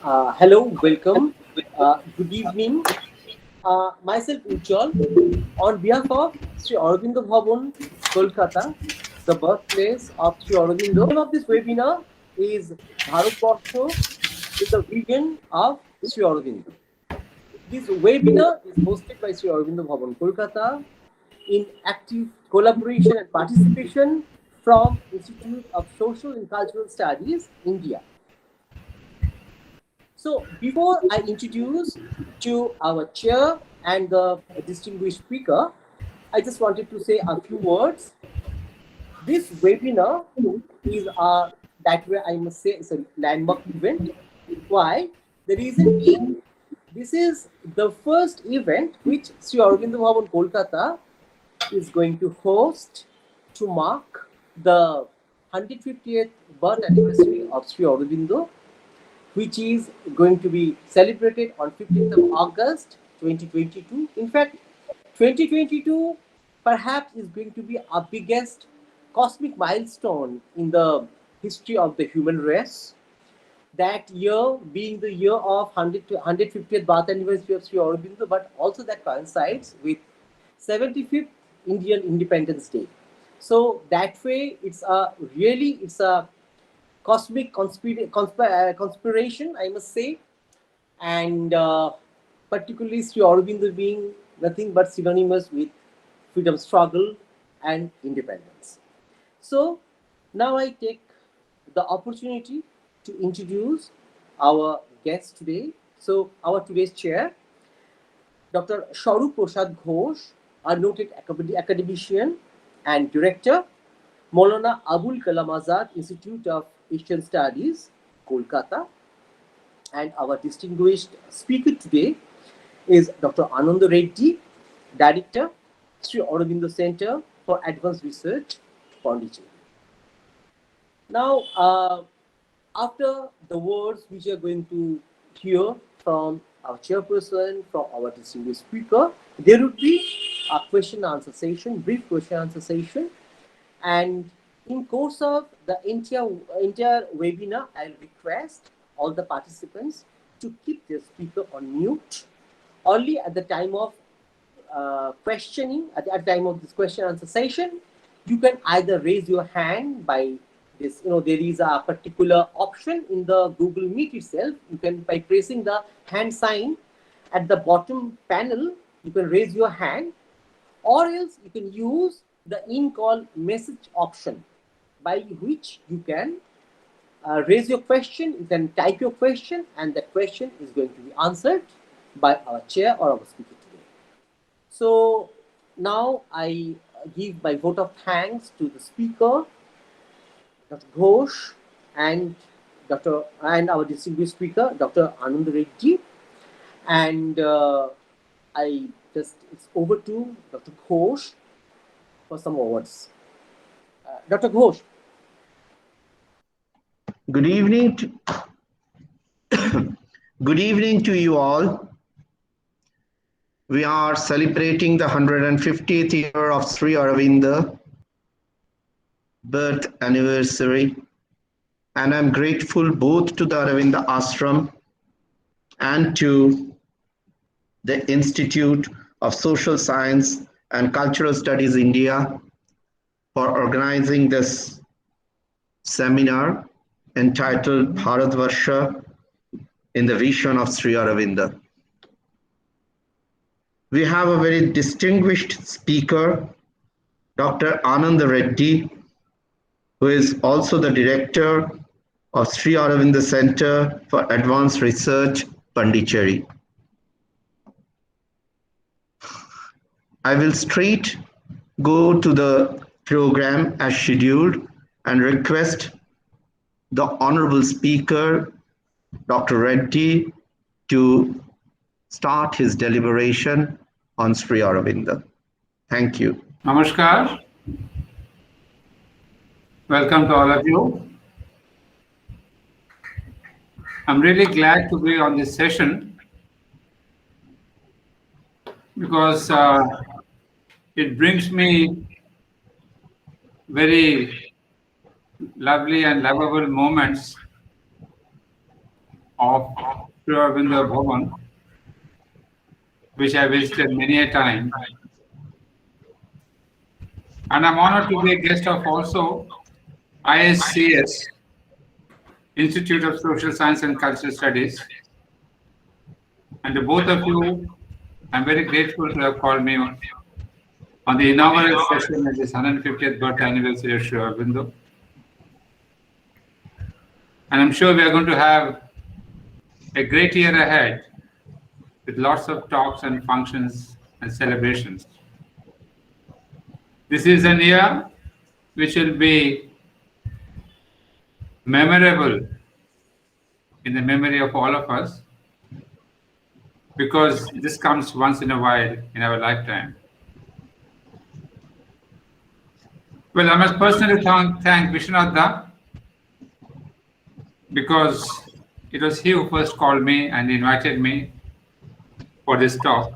Hello, welcome. Good evening. Myself Ujjwal, on behalf of Sri Aurobindo Bhavan, Kolkata, the birthplace of Sri Aurobindo. The name of this webinar is Bharatvarsha with the vision of Sri Aurobindo. This webinar is hosted by Sri Aurobindo Bhavan, Kolkata, in active collaboration and participation from Institute of Social and Cultural Studies, India. So before I introduce to our chair and the distinguished speaker, I just wanted to say a few words. This webinar is that way I must say it's a landmark event. Why? The reason being, this is the first event which Sri Aurobindo Bhavan Kolkata is going to host to mark the 150th birth anniversary of Sri Aurobindo, which is going to be celebrated on 15th of August 2022. In fact, 2022 perhaps is going to be our biggest cosmic milestone in the history of the human race. That year being the year of 150th birth anniversary of Sri Aurobindo, but also that coincides with 75th Indian Independence Day. So that way, it's a cosmic conspiration, I must say, and particularly Sri Aurobindo being nothing but synonymous with freedom struggle and independence. So now I take the opportunity to introduce our guest today. So our today's chair, Dr. Sarup Prasad Ghose, a noted academician and director, Maulan Abul Kalam Azad Institute of Asian Studies, Kolkata. And our distinguished speaker today is Dr. Ananda Reddy, Director, Sri Aurobindo Center for Advanced Research, Puducherry. Now, after the words which you are going to hear from our chairperson, from our distinguished speaker, there would be a question answer session, brief question answer session. And in course of the entire webinar, I'll request all the participants to keep their speaker on mute. Only at the time of questioning, at the time of this question answer session, you can either raise your hand by this, there is a particular option in the Google Meet itself. You can, by pressing the hand sign at the bottom panel, you can raise your hand, or else you can use the in-call message option, by which you can raise your question, you can type your question, and the question is going to be answered by our chair or our speaker today. So now I give my vote of thanks to the speaker, Dr. Ghose, and our distinguished speaker, Dr. Ananda Reddy, and it's over to Dr. Ghose for some words. Dr. Ghose. Good evening to you all. We are celebrating the 150th year of Sri Aurobindo birth anniversary, and I'm grateful both to the Aurobindo Ashram and to the Institute of Social Science and Cultural Studies India for organizing this seminar entitled Bharatvarsha in the Vision of Sri Aurobindo. We have a very distinguished speaker, Dr. Ananda Reddy, who is also the director of Sri Aurobindo Center for Advanced Research, Puducherry. I will straight go to the program as scheduled and request the honorable speaker, Dr. Reddy, to start his deliberation on Sri Aurobindo. Thank you. Namaskar. Welcome to all of you. I'm really glad to be on this session because it brings me very lovely and lovable moments of Aurobindo Bhavan, which I visited many a time. And I'm honored to be a guest of also ISCS, Institute of Social Science and Cultural Studies. And to both of you, I'm very grateful to have called me on the inaugural session at this 150th birthday anniversary of Sri Aurobindo. And I'm sure we are going to have a great year ahead with lots of talks and functions and celebrations. This is an year which will be memorable in the memory of all of us, because this comes once in a while in our lifetime. Well, I must personally thank Vishwanath Da, because it was he who first called me and invited me for this talk.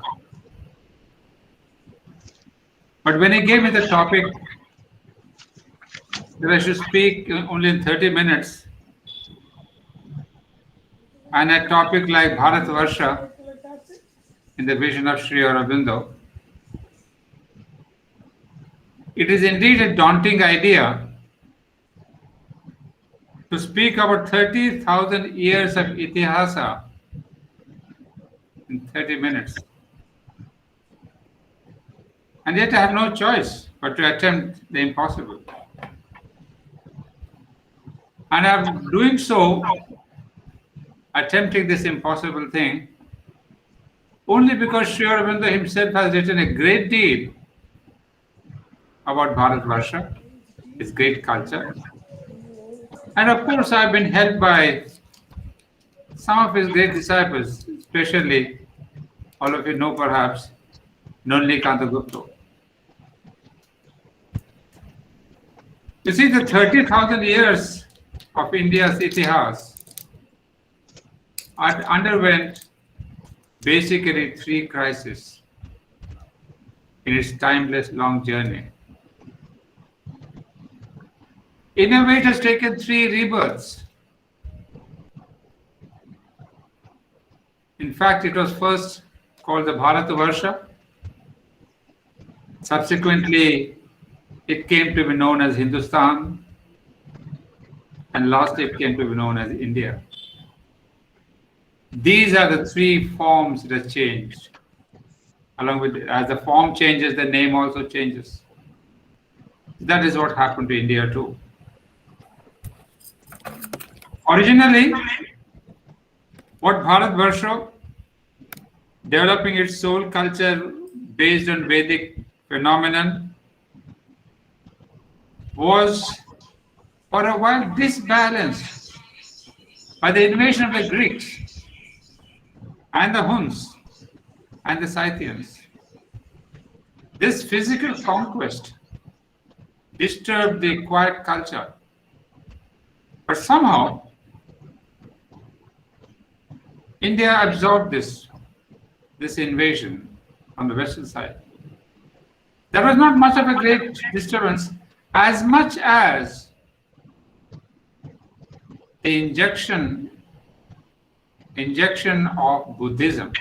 But when he gave me the topic that I should speak only in 30 minutes, and a topic like Bharatvarsha in the vision of Sri Aurobindo, it is indeed a daunting idea to speak about 30,000 years of Itihasa in 30 minutes. And yet I have no choice but to attempt the impossible. And I'm doing so, attempting this impossible thing, only because Sri Aurobindo himself has written a great deal about Bharatvarsha, its great culture. And of course, I've been helped by some of his great disciples, especially, all of you know perhaps, Nonlikanta Gupta. You see, the 30,000 years of India's Itihas underwent basically three crises in its timeless long journey. In a way, it has taken three rebirths. In fact, it was first called the Bharatvarsha. Subsequently, it came to be known as Hindustan. And lastly, it came to be known as India. These are the three forms that changed. Along with, as the form changes, the name also changes. That is what happened to India too. Originally, what Bharatvarsha, developing its soul culture based on Vedic phenomenon, was for a while disbalanced by the invasion of the Greeks and the Huns and the Scythians. This physical conquest disturbed the quiet culture. But somehow, India absorbed this invasion on the western side. There was not much of a great disturbance, as much as the injection of Buddhism.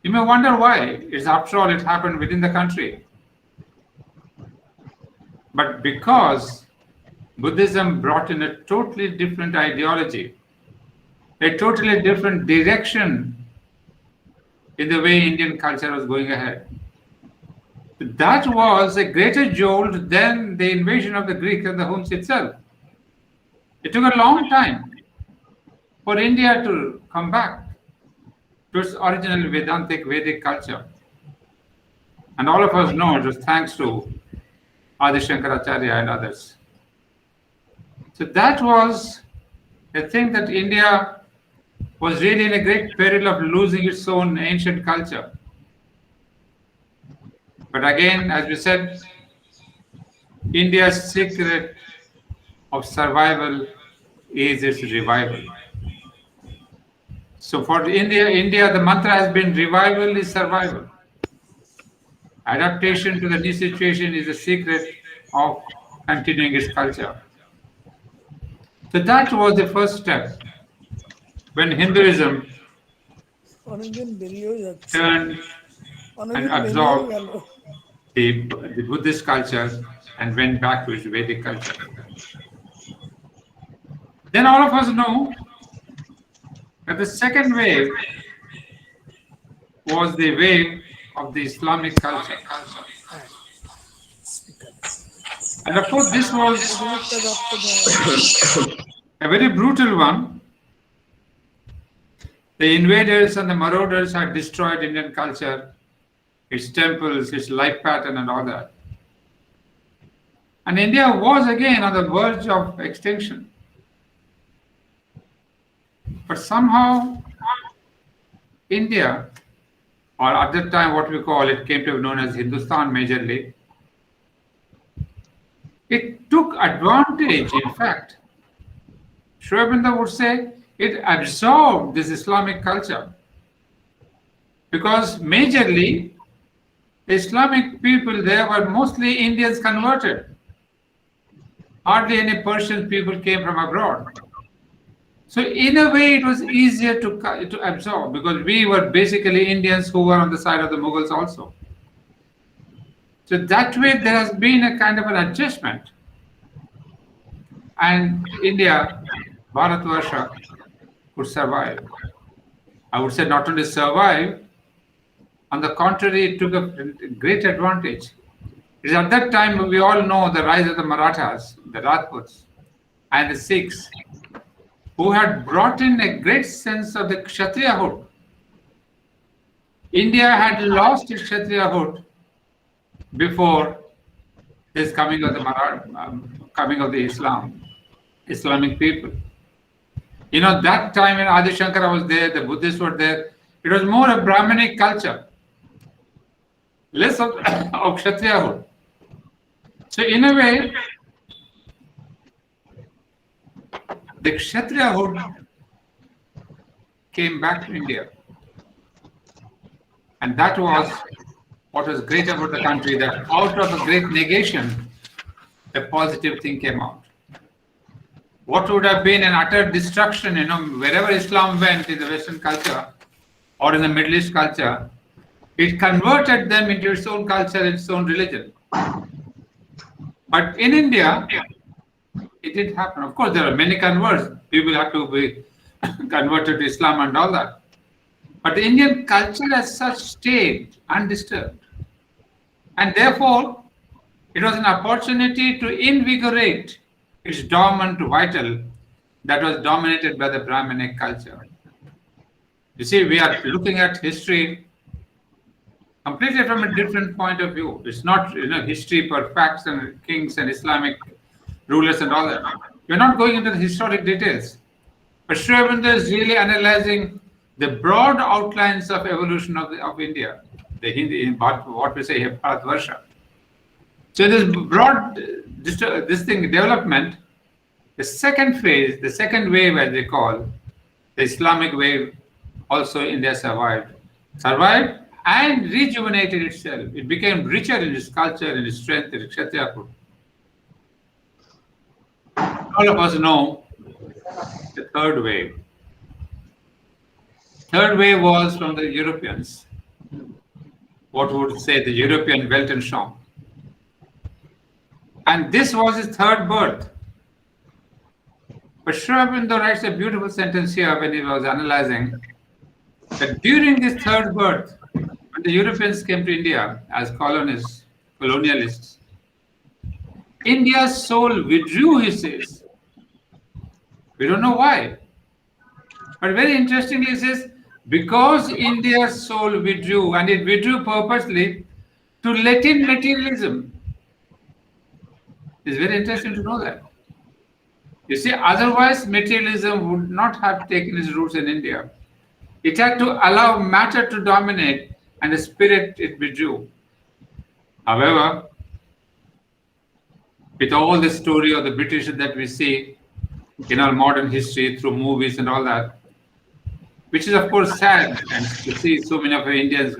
You may wonder why. It's after all, it happened within the country. But because Buddhism brought in a totally different ideology, a totally different direction in the way Indian culture was going ahead. That was a greater jolt than the invasion of the Greeks and the Huns itself. It took a long time for India to come back to its original Vedantic Vedic culture. And all of us know it was thanks to Adi Shankaracharya and others. So that was a thing that India was really in a great peril of losing its own ancient culture. But again, as we said, India's secret of survival is its revival. So for India, the mantra has been revival is survival. Adaptation to the new situation is the secret of continuing its culture. So that was the first step. when Hinduism turned and absorbed the Buddhist culture and went back to its Vedic culture. Then all of us know that the second wave was the wave of the Islamic culture. And of course, this was a very brutal one. The invaders and the marauders had destroyed Indian culture, its temples, its life pattern, and all that. And India was again on the verge of extinction. But somehow, India, or at that time what we call it, came to be known as Hindustan majorly, it took advantage, in fact. Sri Aurobindo would say it absorbed this Islamic culture. Because majorly, Islamic people there were mostly Indians converted. Hardly any Persian people came from abroad. So in a way, it was easier to absorb because we were basically Indians who were on the side of the Mughals also. So that way, there has been a kind of an adjustment. And India, Bharatvarsha, could survive. I would say not only survive, on the contrary, it took a great advantage. It is at that time, we all know the rise of the Marathas, the Rajputs, and the Sikhs, who had brought in a great sense of the Kshatriyahood. India had lost its Kshatriyahood before this coming of the coming of the Islamic people. You know, that time when Adi Shankara was there, the Buddhists were there, it was more a Brahminic culture, less of Kshatriyahood. So in a way, the Kshatriyahood came back to India. And that was what was great about the country, that out of a great negation, a positive thing came out. What would have been an utter destruction, you know, wherever Islam went in the Western culture or in the Middle East culture, it converted them into its own culture, its own religion. But in India, it didn't happen. Of course, there are many converts. People have to be converted to Islam and all that. But the Indian culture as such stayed undisturbed. And therefore, it was an opportunity to invigorate its dormant vital that was dominated by the Brahminic culture. You see, we are looking at history completely from a different point of view. It's not, you know, history per facts and kings and Islamic rulers and all that. We're not going into the historic details. But Sri Aurobindo is really analyzing the broad outlines of evolution of India, the Hindi, what we say here, Bharatvarsha. So this broad development, the second phase, the second wave as they call, the Islamic wave, also India survived and rejuvenated itself. It became richer in its culture, in its strength, in its Kshatriyahood. All of us know the third wave. Third wave was from the Europeans. What would say the European Weltanschauung. And this was his third birth. But Sri Aurobindo writes a beautiful sentence here when he was analyzing that during this third birth, when the Europeans came to India as colonialists, India's soul withdrew, he says. We don't know why. But very interestingly, he says, because India's soul withdrew, and it withdrew purposely to let in materialism. It's very interesting to know that. You see, otherwise materialism would not have taken its roots in India. It had to allow matter to dominate, and the spirit it withdrew. However, with all the story of the British that we see in our modern history through movies and all that, which is of course sad, and to see so many of our Indians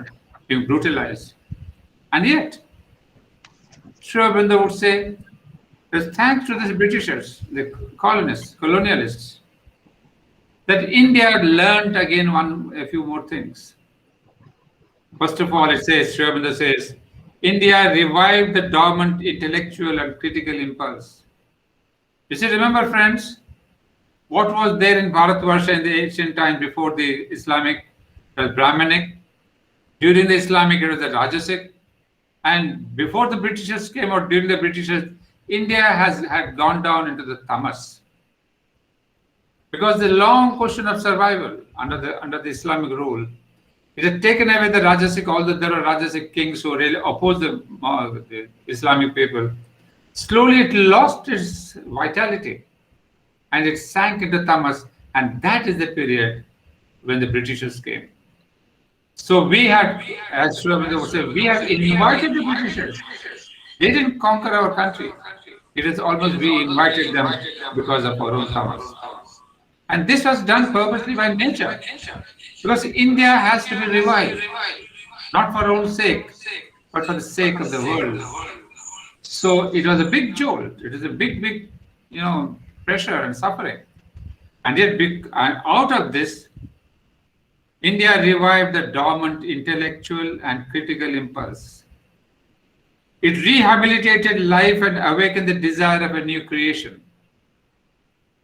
being brutalized. And yet, Sri Aurobindo would say, that thanks to the Britishers, the colonialists, that India learned again a few more things. First of all, it says, Sri Aurobindo says, India revived the dormant intellectual and critical impulse. You see, remember, friends, what was there in Bharatvarsha in the ancient time before the Islamic, Brahmanic? During the Islamic, it was the Rajasic. And before the Britishers came, or during the Britishers, India had gone down into the tamas. Because the long question of survival under the Islamic rule, it had taken away the Rajasic, although there were Rajasic kings who really opposed the Islamic people. Slowly it lost its vitality and it sank into tamas, and that is the period when the Britishers came. So we had, as Sri Aurobindo would say, we have invited the Britishers. They didn't conquer our country. It is almost we invited them because of our own tamas. And this was done purposely by nature. Because India has to be revived, not for our own sake, but for the sake of the world. So it was a big jolt. It is a big, pressure and suffering. And yet, out of this, India revived the dormant intellectual and critical impulse. It rehabilitated life and awakened the desire of a new creation.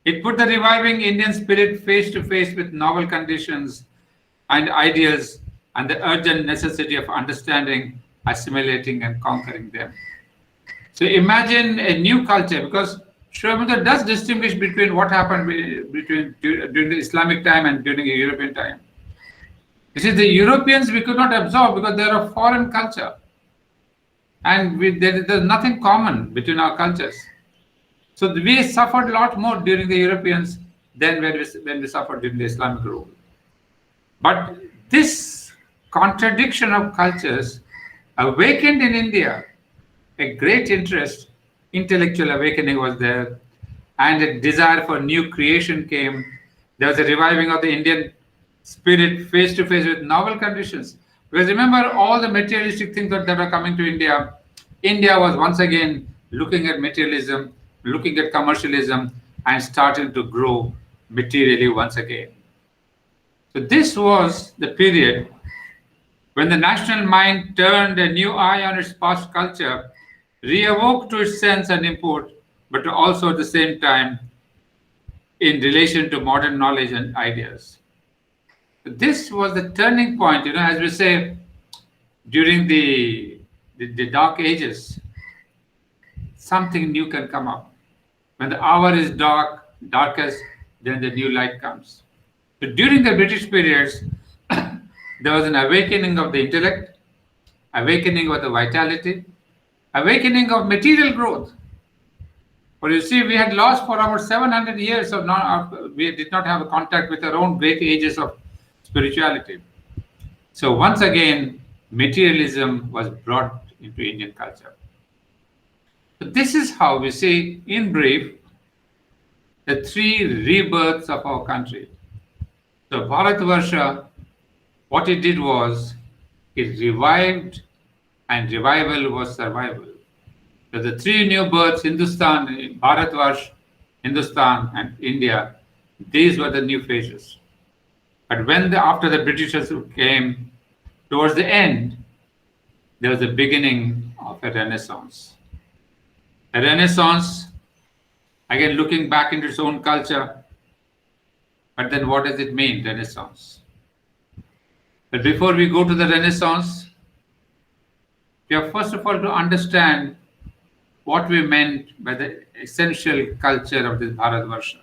It put the reviving Indian spirit face to face with novel conditions and ideals and the urgent necessity of understanding, assimilating, and conquering them. So imagine a new culture, because Sri Aurobindo does distinguish between what happened during the Islamic time and during the European time. You see, the Europeans we could not absorb because they are a foreign culture. And there's nothing common between our cultures. So we suffered a lot more during the Europeans than when we suffered during the Islamic rule. But this contradiction of cultures awakened in India a great interest. Intellectual awakening was there, and a desire for new creation came. There was a reviving of the Indian spirit face to face with novel conditions. Because remember, all the materialistic things that were coming to India, India was once again looking at materialism, looking at commercialism, and starting to grow materially once again. So this was the period when the national mind turned a new eye on its past culture, reawoke to its sense and import, but also at the same time in relation to modern knowledge and ideas. This was the turning point, as we say, during the dark ages, something new can come up. When the hour is darkest, then the new light comes. So during the British periods, there was an awakening of the intellect, awakening of the vitality, awakening of material growth. But you see, we had lost for about 700 years we did not have a contact with our own great ages of spirituality. So once again, materialism was brought into Indian culture. So this is how we see, in brief, the three rebirths of our country. So Bharatvarsha, what it did was, it revived, and revival was survival. So the three new births, Hindustan, Bharatvarsha, Hindustan, and India, these were the new phases. But after the Britishers came, towards the end, there was the beginning of a renaissance. A renaissance, again looking back into its own culture. But then what does it mean, renaissance? But before we go to the renaissance, we have first of all to understand what we meant by the essential culture of this Bharatvarsha.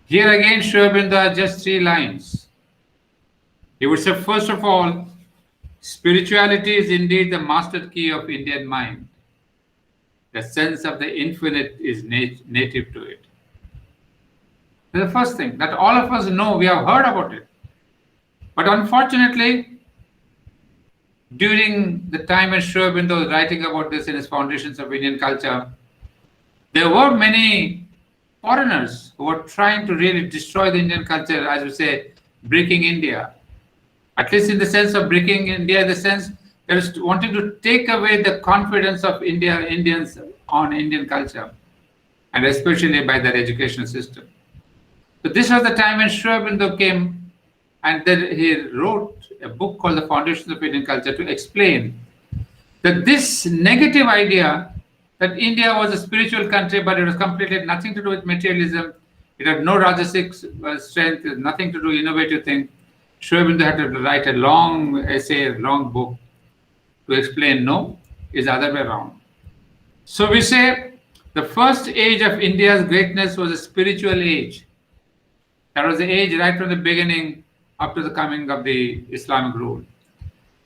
Here again, Sri Aurobindo has just 3 lines. He would say, first of all, spirituality is indeed the master key of Indian mind. The sense of the infinite is native to it. The first thing that all of us know, we have heard about it. But unfortunately, during the time when Sri Aurobindo was writing about this in his Foundations of Indian Culture, there were many foreigners who were trying to really destroy the Indian culture, as we say, breaking India. At least in the sense of breaking India, in the sense that is wanting to take away the confidence of Indians on Indian culture, and especially by their educational system. So this was the time when Sri Aurobindo came, and then he wrote a book called The Foundations of Indian Culture to explain that this negative idea that India was a spiritual country, but it was completely nothing to do with materialism, it had no rajasic strength, nothing to do innovative thing. Sri Aurobindo had to write a long essay, a long book to explain no, is the other way around. So we say the first age of India's greatness was a spiritual age. That was the age right from the beginning up to the coming of the Islamic rule.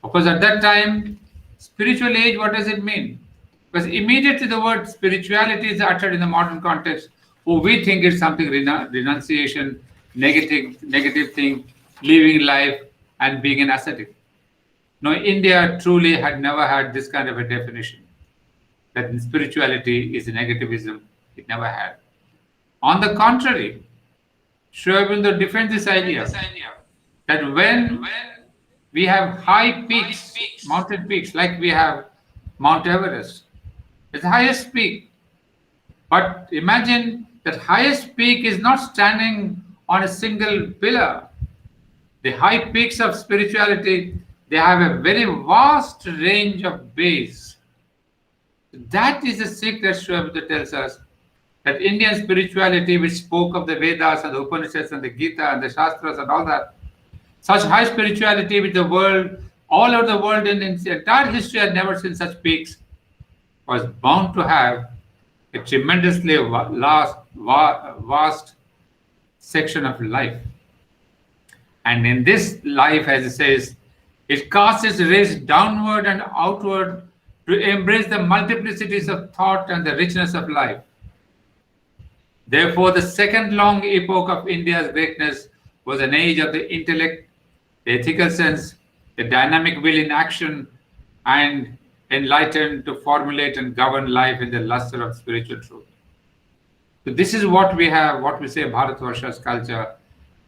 Of course, at that time, spiritual age, what does it mean? Because immediately the word spirituality is uttered in the modern context, we think it's something renunciation, negative thing, living life and being an ascetic. No, India truly had never had this kind of a definition. That spirituality is negativism. It never had. On the contrary, Sri Aurobindo defends this idea that when we have high peaks, mountain peaks, like we have Mount Everest, it's the highest peak. But imagine that highest peak is not standing on a single pillar. The high peaks of spirituality, they have a very vast range of base. That is the secret Sri Aurobindo tells us, that Indian spirituality, which spoke of the Vedas and the Upanishads and the Gita and the Shastras and all that, such high spirituality which the world, all over the world in its entire history had never seen such peaks, was bound to have a tremendously vast section of life. And in this life, as it says, it casts its rays downward and outward to embrace the multiplicities of thought and the richness of life. Therefore, the second long epoch of India's greatness was an age of the intellect, the ethical sense, the dynamic will in action, and enlightened to formulate and govern life in the luster of spiritual truth. So this is what we have, what we say Bharatvarsha's culture: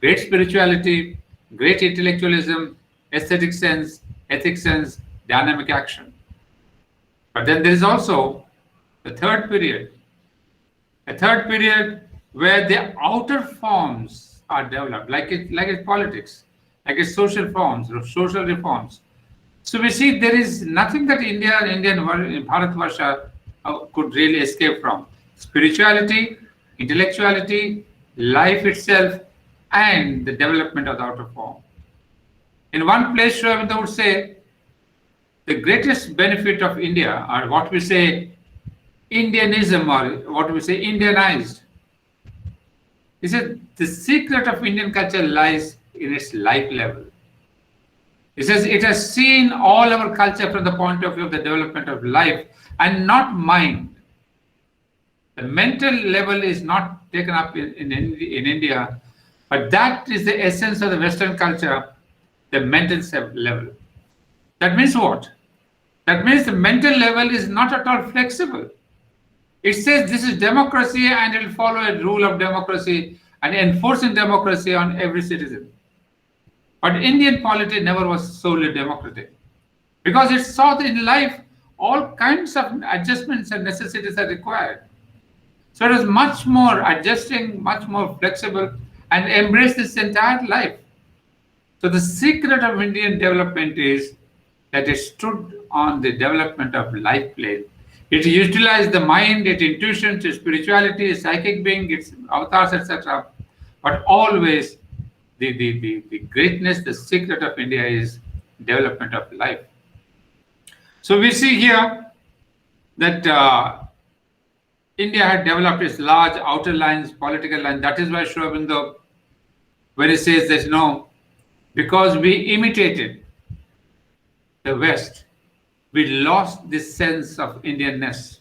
great spirituality, great intellectualism, aesthetic sense, ethic sense, dynamic action. But then there is also the third period, a third period where the outer forms are developed, like it's politics, like it's social forms, social reforms. So we see there is nothing that Indian world, Bharatvarsha could really escape from. Spirituality, intellectuality, life itself, and the development of the outer form. In one place, Sri Aurobindo would say, the greatest benefit of India, or what we say Indianism, or what we say Indianized. He said the secret of Indian culture lies in its life level. He says it has seen all our culture from the point of view of the development of life and not mind. The mental level is not taken up in India, but that is the essence of the Western culture, the mental level. That means what? That means the mental level is not at all flexible. It says this is democracy and it will follow a rule of democracy and enforcing democracy on every citizen. But Indian polity never was solely democratic because it saw that in life all kinds of adjustments and necessities are required. So it was much more adjusting, much more flexible, and embraced this entire life. So the secret of Indian development is that it stood on the development of life plane. It utilized the mind, its intuition, its spirituality, its psychic being, its avatars, etc. But always the greatness, the secret of India is development of life. So we see here that India had developed its large outer lines, political lines. That is why Sri Aurobindo, when he says that, no, because we imitated the West, we lost this sense of Indianness.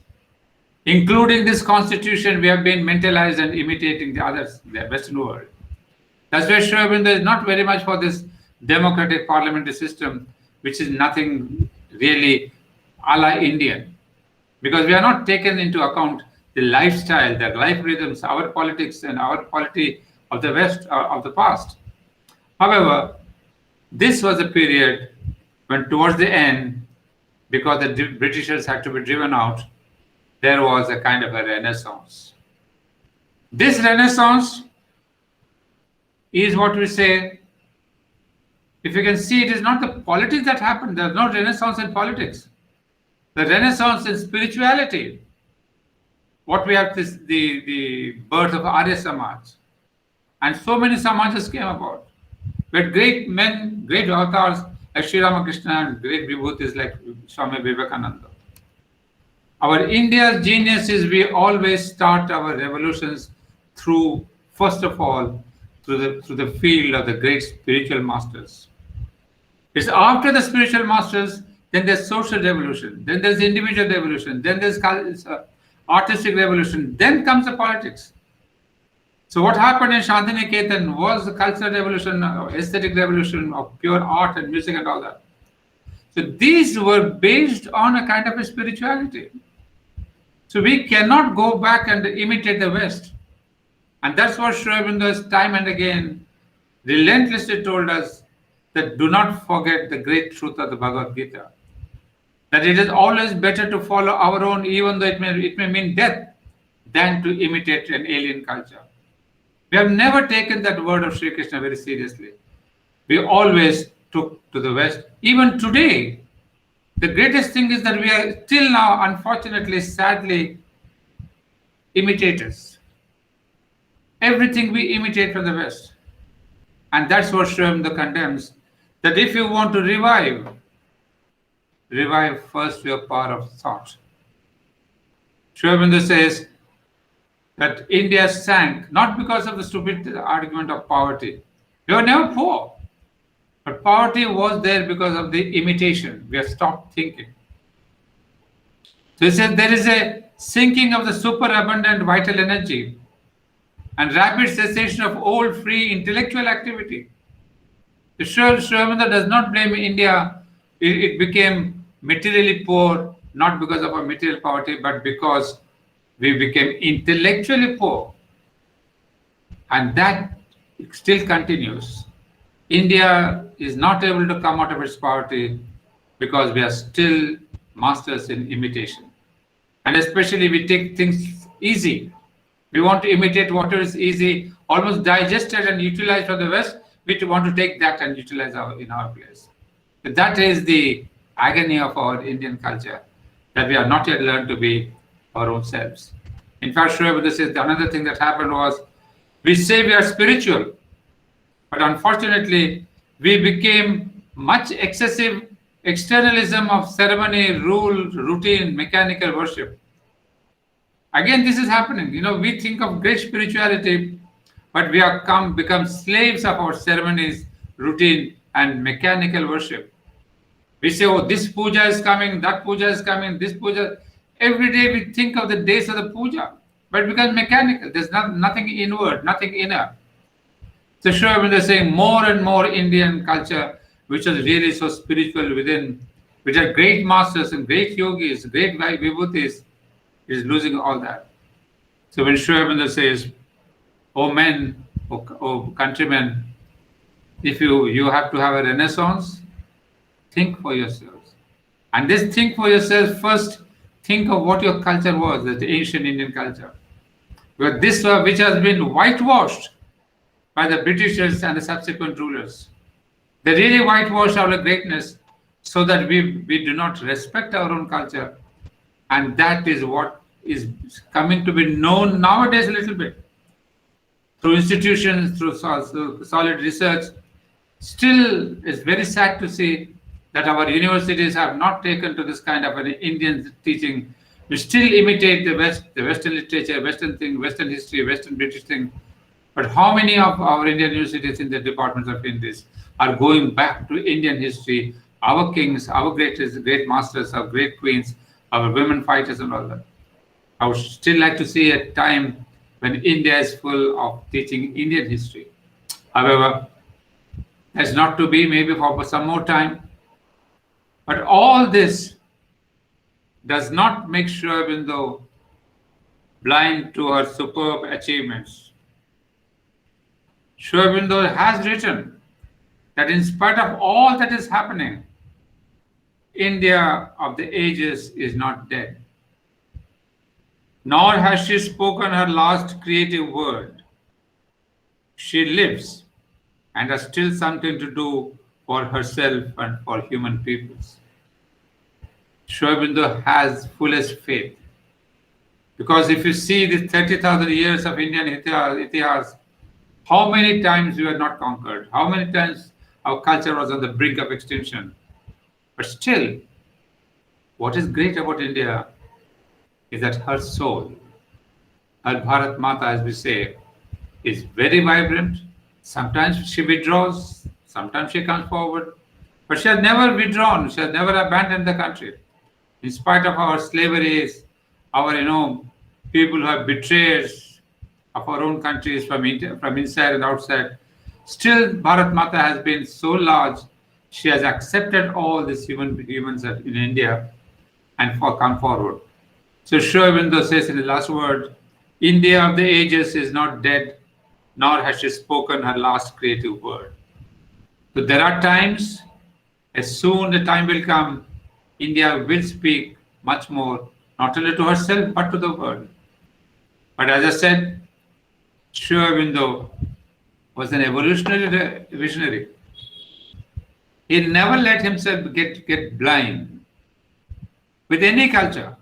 Including this constitution, we have been mentalized and imitating the others, the Western world. That's why Sri Aurobindo is not very much for this democratic parliamentary system, which is nothing really a la Indian. Because we are not taken into account the lifestyle, the life rhythms, our politics and our polity of the West, of the past. However, this was a period when towards the end, because the Britishers had to be driven out, there was a kind of a renaissance. This renaissance is what we say, if you can see, it is not the politics that happened. There is no renaissance in politics. The renaissance in spirituality. What we have is the birth of Arya Samaj. And so many Samajas came about. We had great men, great avatars like Sri Ramakrishna and great vibhutis like Swami Vivekananda. Our India's genius is we always start our revolutions through, first of all, through the field of the great spiritual masters. It's after the spiritual masters, then there's social revolution, then there's individual revolution, then there's artistic revolution, then comes the politics. So what happened in Shantiniketan was the cultural revolution, aesthetic revolution of pure art and music and all that. So these were based on a kind of a spirituality. So we cannot go back and imitate the West. And that's what Sri Aurobindo has time and again relentlessly told us, that do not forget the great truth of the Bhagavad Gita. That it is always better to follow our own, even though it may mean death, than to imitate an alien culture. We have never taken that word of Sri Krishna very seriously. We always took to the West. Even today, the greatest thing is that we are still now, unfortunately, sadly, imitators. Everything we imitate from the West. And that's what Sri Aurobindo condemns, that if you want to revive first your power of thought. Sri Aurobindo says that India sank not because of the stupid argument of poverty. We were never poor. But poverty was there because of the imitation. We have stopped thinking. So he says there is a sinking of the superabundant vital energy and rapid cessation of old free intellectual activity. Sri Aurobindo does not blame India. It became materially poor, not because of our material poverty, but because we became intellectually poor. And that still continues. India is not able to come out of its poverty because we are still masters in imitation. And especially we take things easy. We want to imitate what is easy, almost digested and utilized from the West. We want to take that and utilize in our place. But that is the agony of our Indian culture, that we are not yet learned to be our own selves. In fact, Sri Aurobindo says another thing that happened was, we say we are spiritual, but unfortunately, we became much excessive externalism of ceremony, rule, routine, mechanical worship. Again, this is happening. We think of great spirituality, but we have become slaves of our ceremonies, routine, and mechanical worship. We say, oh, this puja is coming, that puja is coming, this puja. Every day we think of the days of the puja, but it becomes mechanical. There's nothing inward, nothing inner. So Sri Aurobindo is saying more and more Indian culture, which is really so spiritual within, which are great masters and great yogis, great vibhutis, is losing all that. So when Sri Aurobindo says, oh men, oh countrymen, if you have to have a renaissance, think for yourselves. And this think for yourselves, first think of what your culture was, the ancient Indian culture. Because this which has been whitewashed by the Britishers and the subsequent rulers. They really whitewashed our greatness so that we do not respect our own culture. And that is what is coming to be known nowadays a little bit. Through institutions, through solid research. Still, it's very sad to see that our universities have not taken to this kind of an Indian teaching. We still imitate the West, the Western literature, Western thing, Western history, Western British thing. But how many of our Indian universities in the departments of Indies are going back to Indian history, our kings, our great masters, our great queens, our women fighters and all that? I would still like to see a time when India is full of teaching Indian history. However, that's not to be, maybe for some more time. But all this does not make Sri Aurobindo blind to her superb achievements. Sri Aurobindo has written that in spite of all that is happening, India of the ages is not dead. Nor has she spoken her last creative word. She lives and has still something to do for herself and for human peoples. Sri Aurobindo has fullest faith. Because if you see the 30,000 years of Indian itihas, how many times we were not conquered, how many times our culture was on the brink of extinction. But still, what is great about India is that her soul, her Bharat Mata, as we say, is very vibrant. Sometimes she withdraws, sometimes she comes forward, but she has never withdrawn, she has never abandoned the country. In spite of our slaveries, our people who have betrayed of our own countries from inside and outside, still Bharat Mata has been so large. She has accepted all these humans in India and come forward. So Sri Aurobindo says in the last word, India of the ages is not dead, nor has she spoken her last creative word. So there are times, as soon the time will come, India will speak much more, not only to herself, but to the world. But as I said, Sri Aurobindo was an evolutionary visionary. He never let himself get blind with any culture,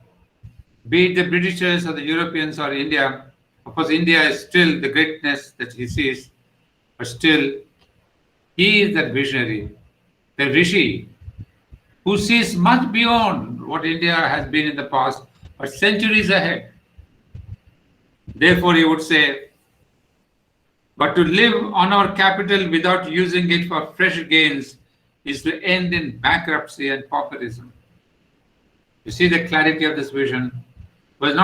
be it the Britishers or the Europeans or India. Of course, India is still the greatness that he sees, but still, he is that visionary, the Rishi, who sees much beyond what India has been in the past, but centuries ahead. Therefore, he would say, but to live on our capital without using it for fresh gains is to end in bankruptcy and pauperism. You see the clarity of this vision, who is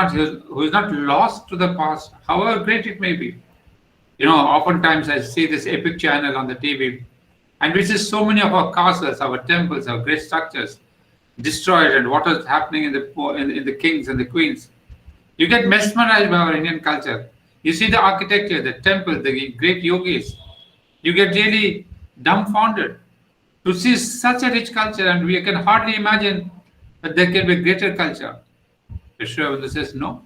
not lost to the past, however great it may be. Oftentimes I see this epic channel on the TV, and we see so many of our castles, our temples, our great structures destroyed, and what is happening in the kings and the queens. You get mesmerized by our Indian culture. You see the architecture, the temple, the great yogis. You get really dumbfounded to see such a rich culture, and we can hardly imagine that there can be greater culture. Sri Aurobindo says no.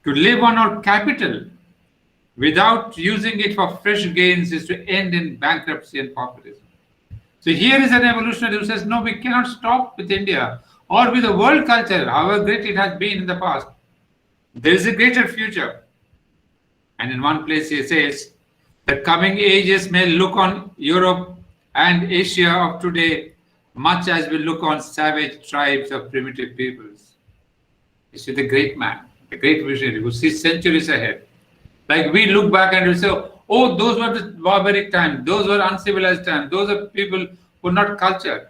To live on our capital without using it for fresh gains is to end in bankruptcy and pauperism. So here is an evolutionary who says, no, we cannot stop with India or with the world culture, however great it has been in the past. There is a greater future. And in one place he says, the coming ages may look on Europe and Asia of today much as we look on savage tribes of primitive peoples. You see the great man, the great visionary who sees centuries ahead. Like we look back and we say, oh, those were the barbaric times, those were uncivilized times, those are people who are not cultured.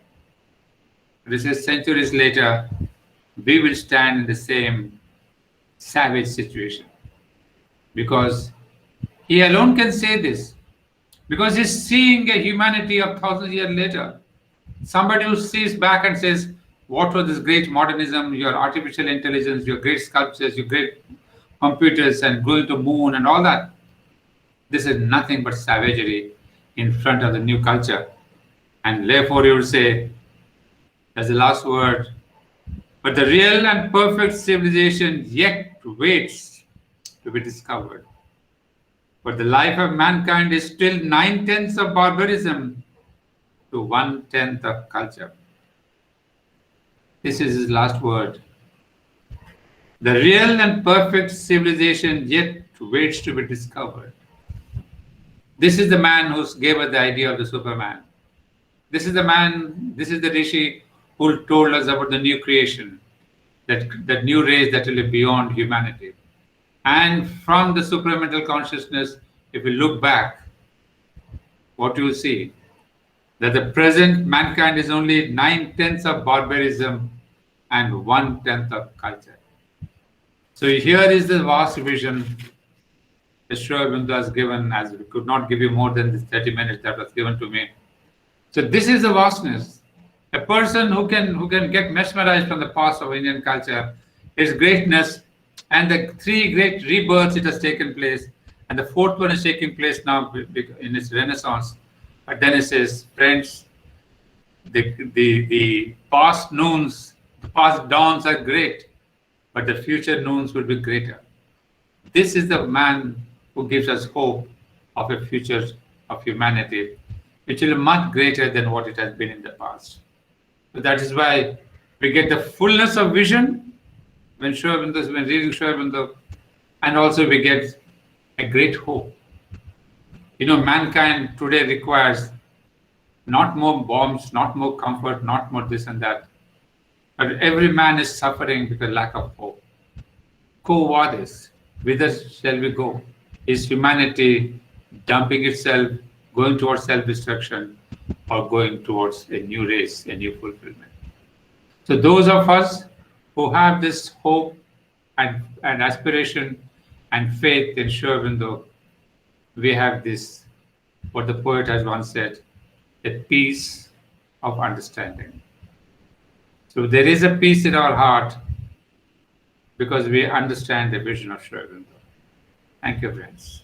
But he says centuries later, we will stand in the same savage situation. Because he alone can say this. Because he's seeing a humanity of thousands of years later. Somebody who sees back and says, what was this great modernism, your artificial intelligence, your great sculptures, your great computers and going to moon and all that. This is nothing but savagery in front of the new culture. And therefore you would say, as the last word, but the real and perfect civilization yet waits to be discovered. But the life of mankind is still 9/10 of barbarism to 1/10 of culture. This is his last word. The real and perfect civilization yet waits to be discovered. This is the man who gave us the idea of the Superman. This is the man, this is the Rishi who told us about the new creation, that new race that will be beyond humanity. And from the supramental consciousness, if we look back, what you will see, that the present mankind is only 9/10 of barbarism and 1/10 of culture. So here is the vast vision that Sri Aurobindo has given, as we could not give you more than this 30 minutes that was given to me. So this is the vastness. A person who can get mesmerized from the past of Indian culture, its greatness, and the three great rebirths it has taken place, and the fourth one is taking place now in its renaissance. But then it says, friends, the past noons, the past dawns are great, but the future noons will be greater. This is the man who gives us hope of a future of humanity, which will be much greater than what it has been in the past. So that is why we get the fullness of vision when reading Sri Aurobindo, and also we get a great hope. Mankind today requires not more bombs, not more comfort, not more this and that, but every man is suffering because lack of hope. Quo vadis, whither shall we go? Is humanity dumping itself, going towards self-destruction, or going towards a new race, a new fulfillment? So those of us who have this hope and aspiration and faith in Sri Aurobindo, we have this, what the poet has once said, a peace of understanding. So there is a peace in our heart because we understand the vision of Sri Aurobindo. Thank you, friends.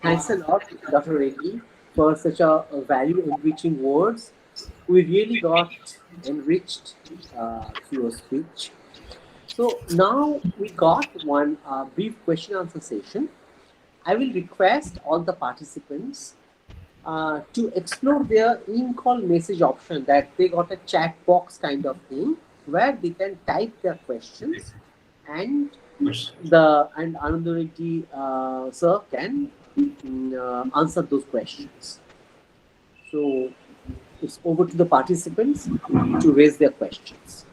Thanks a lot, Dr. Reddy, for such a value-enriching words. We really got enriched through your speech. So now we got one brief question-answer session. I will request all the participants to explore their in-call message option, that they got a chat box kind of thing where they can type their questions, and Ananda Reddy sir can answer those questions. So it's over to the participants to raise their questions.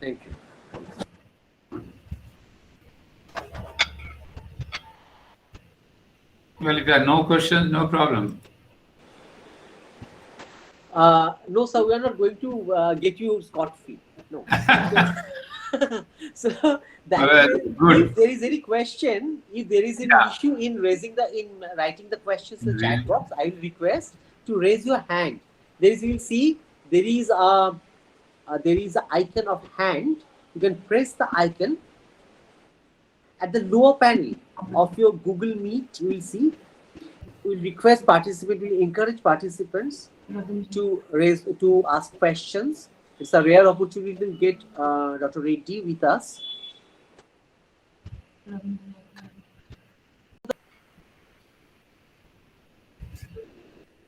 Thank you. Well, if there are no questions, no problem. No, sir, we are not going to get you scot-free. No. So that way, if there is any question, if there is an issue in writing the questions in the chat box, I will request to raise your hand. You will see there is a icon of hand. You can press the icon at the lower panel of your Google Meet. You will see. We will request participants. We will encourage participants to ask questions. It's a rare opportunity to get Dr. Reddy with us.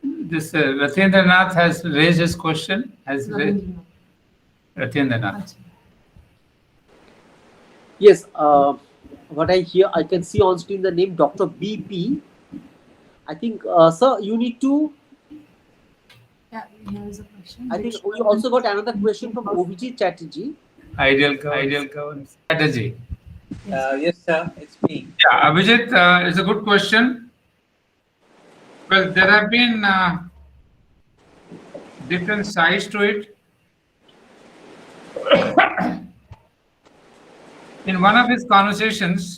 This Ratendranath has raised his question. Ratendranath. Yes, what I hear, I can see on screen the name Dr. BP. I think, sir, you need to. Yeah, here is a question. I think we also got another question from OVG Chatterjee. Ideal governance strategy. Yes, sir, it's me. Yeah, Abhijit, it's a good question. Well, there have been different sides to it. In one of his conversations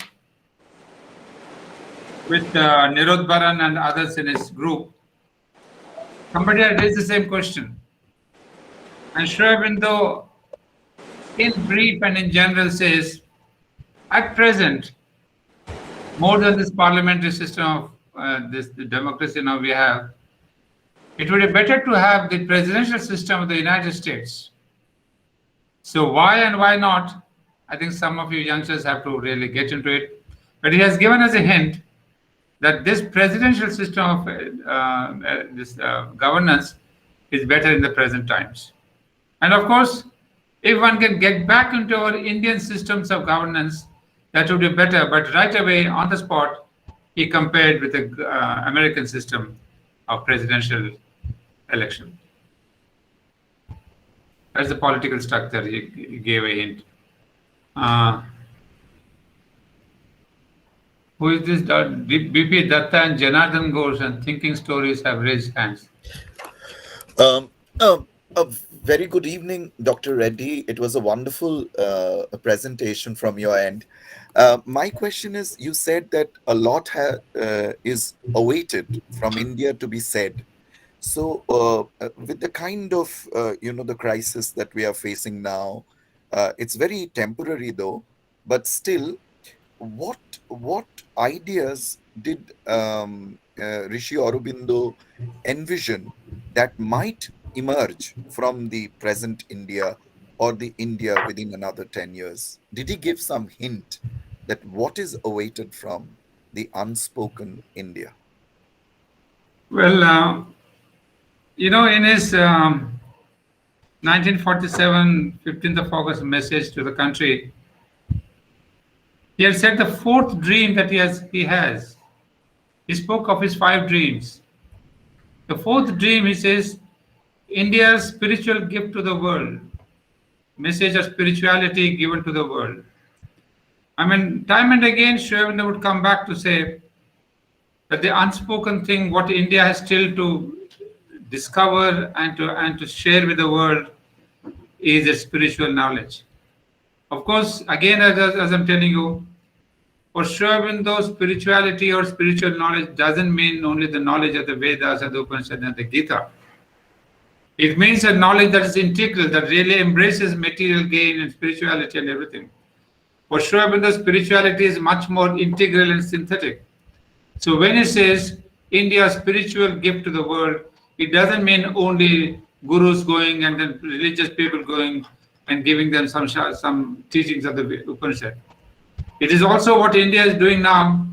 with Nirod Baran and others in his group, somebody had raised the same question. And Sri Aurobindo, in brief and in general, says, at present, more than this parliamentary system of the democracy now we have, it would be better to have the presidential system of the United States. So why and why not? I think some of you youngsters have to really get into it. But he has given us a hint that this presidential system of governance is better in the present times. And of course, if one can get back into our Indian systems of governance, that would be better. But right away, on the spot, he compared with the American system of presidential election. That's the political structure he gave a hint. Who is this? BP Datta and Janardhan Ghose and Thinking Stories have raised hands. A very good evening, Dr. Reddy. It was a wonderful presentation from your end. My question is, you said that a lot is awaited from India to be said. So with the kind of, the crisis that we are facing now, it's very temporary though, but still, what ideas did Rishi Aurobindo envision that might emerge from the present India or the India within another 10 years? Did he give some hint that what is awaited from the unspoken India? Well, in his 1947 15th of August message to the country, he had said the fourth dream that he has. He spoke of his 5 dreams. The fourth dream, he says, India's spiritual gift to the world, message of spirituality given to the world. I mean, time and again, Sri Aurobindo would come back to say that the unspoken thing, what India has still to discover and to share with the world, is its spiritual knowledge. Of course, again, as I'm telling you, for Sri Aurobindo, spirituality or spiritual knowledge doesn't mean only the knowledge of the Vedas and the Upanishads and the Gita. It means a knowledge that is integral, that really embraces material gain and spirituality and everything. For Sri Aurobindo, spirituality is much more integral and synthetic. So when it says India's spiritual gift to the world, it doesn't mean only gurus going and then religious people going and giving them some teachings of the Upanishad. It is also what India is doing now.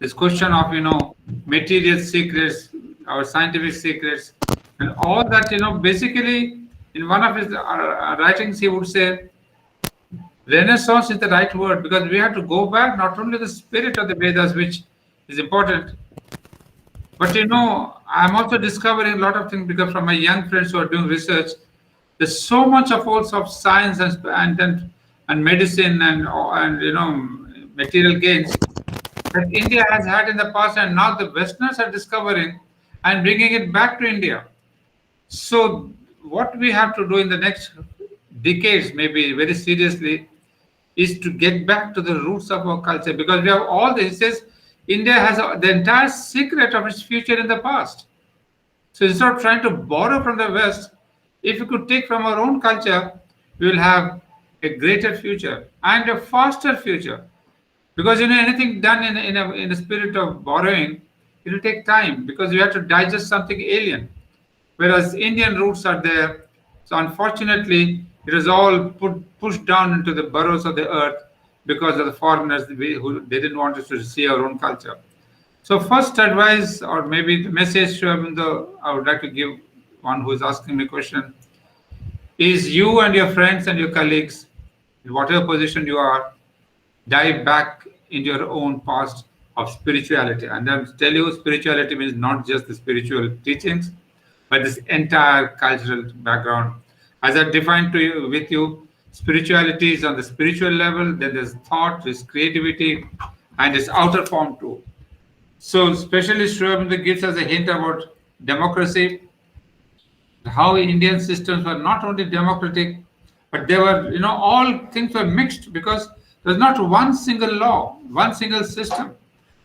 This question of material secrets, our scientific secrets, and all that. Basically, in one of his writings, he would say, Renaissance is the right word, because we have to go back not only the spirit of the Vedas, which is important, but I'm also discovering a lot of things, because from my young friends who are doing research, there's so much of also of science and medicine and material gains that India has had in the past, and now the Westerners are discovering and bringing it back to India. So what we have to do in the next decades, maybe very seriously, is to get back to the roots of our culture, because we have all this. It says India has the entire secret of its future in the past. So instead of trying to borrow from the West, if we could take from our own culture, we will have a greater future and a faster future. Because anything done in a spirit of borrowing, it will take time, because you have to digest something alien. Whereas Indian roots are there. So unfortunately, it is all pushed down into the burrows of the earth because of the foreigners who they didn't want us to see our own culture. So first advice, or maybe the message to Aurobindo, I would like to give one who is asking me a question, is you and your friends and your colleagues, in whatever position you are, dive back into your own past of spirituality. And I tell you, spirituality means not just the spiritual teachings, but this entire cultural background. As I defined with you, spirituality is on the spiritual level, then there's thought, there's creativity, and its outer form too. So especially Sri Aurobindo gives us a hint about democracy, how Indian systems were not only democratic, but they were, all things were mixed, because there's not one single law, one single system.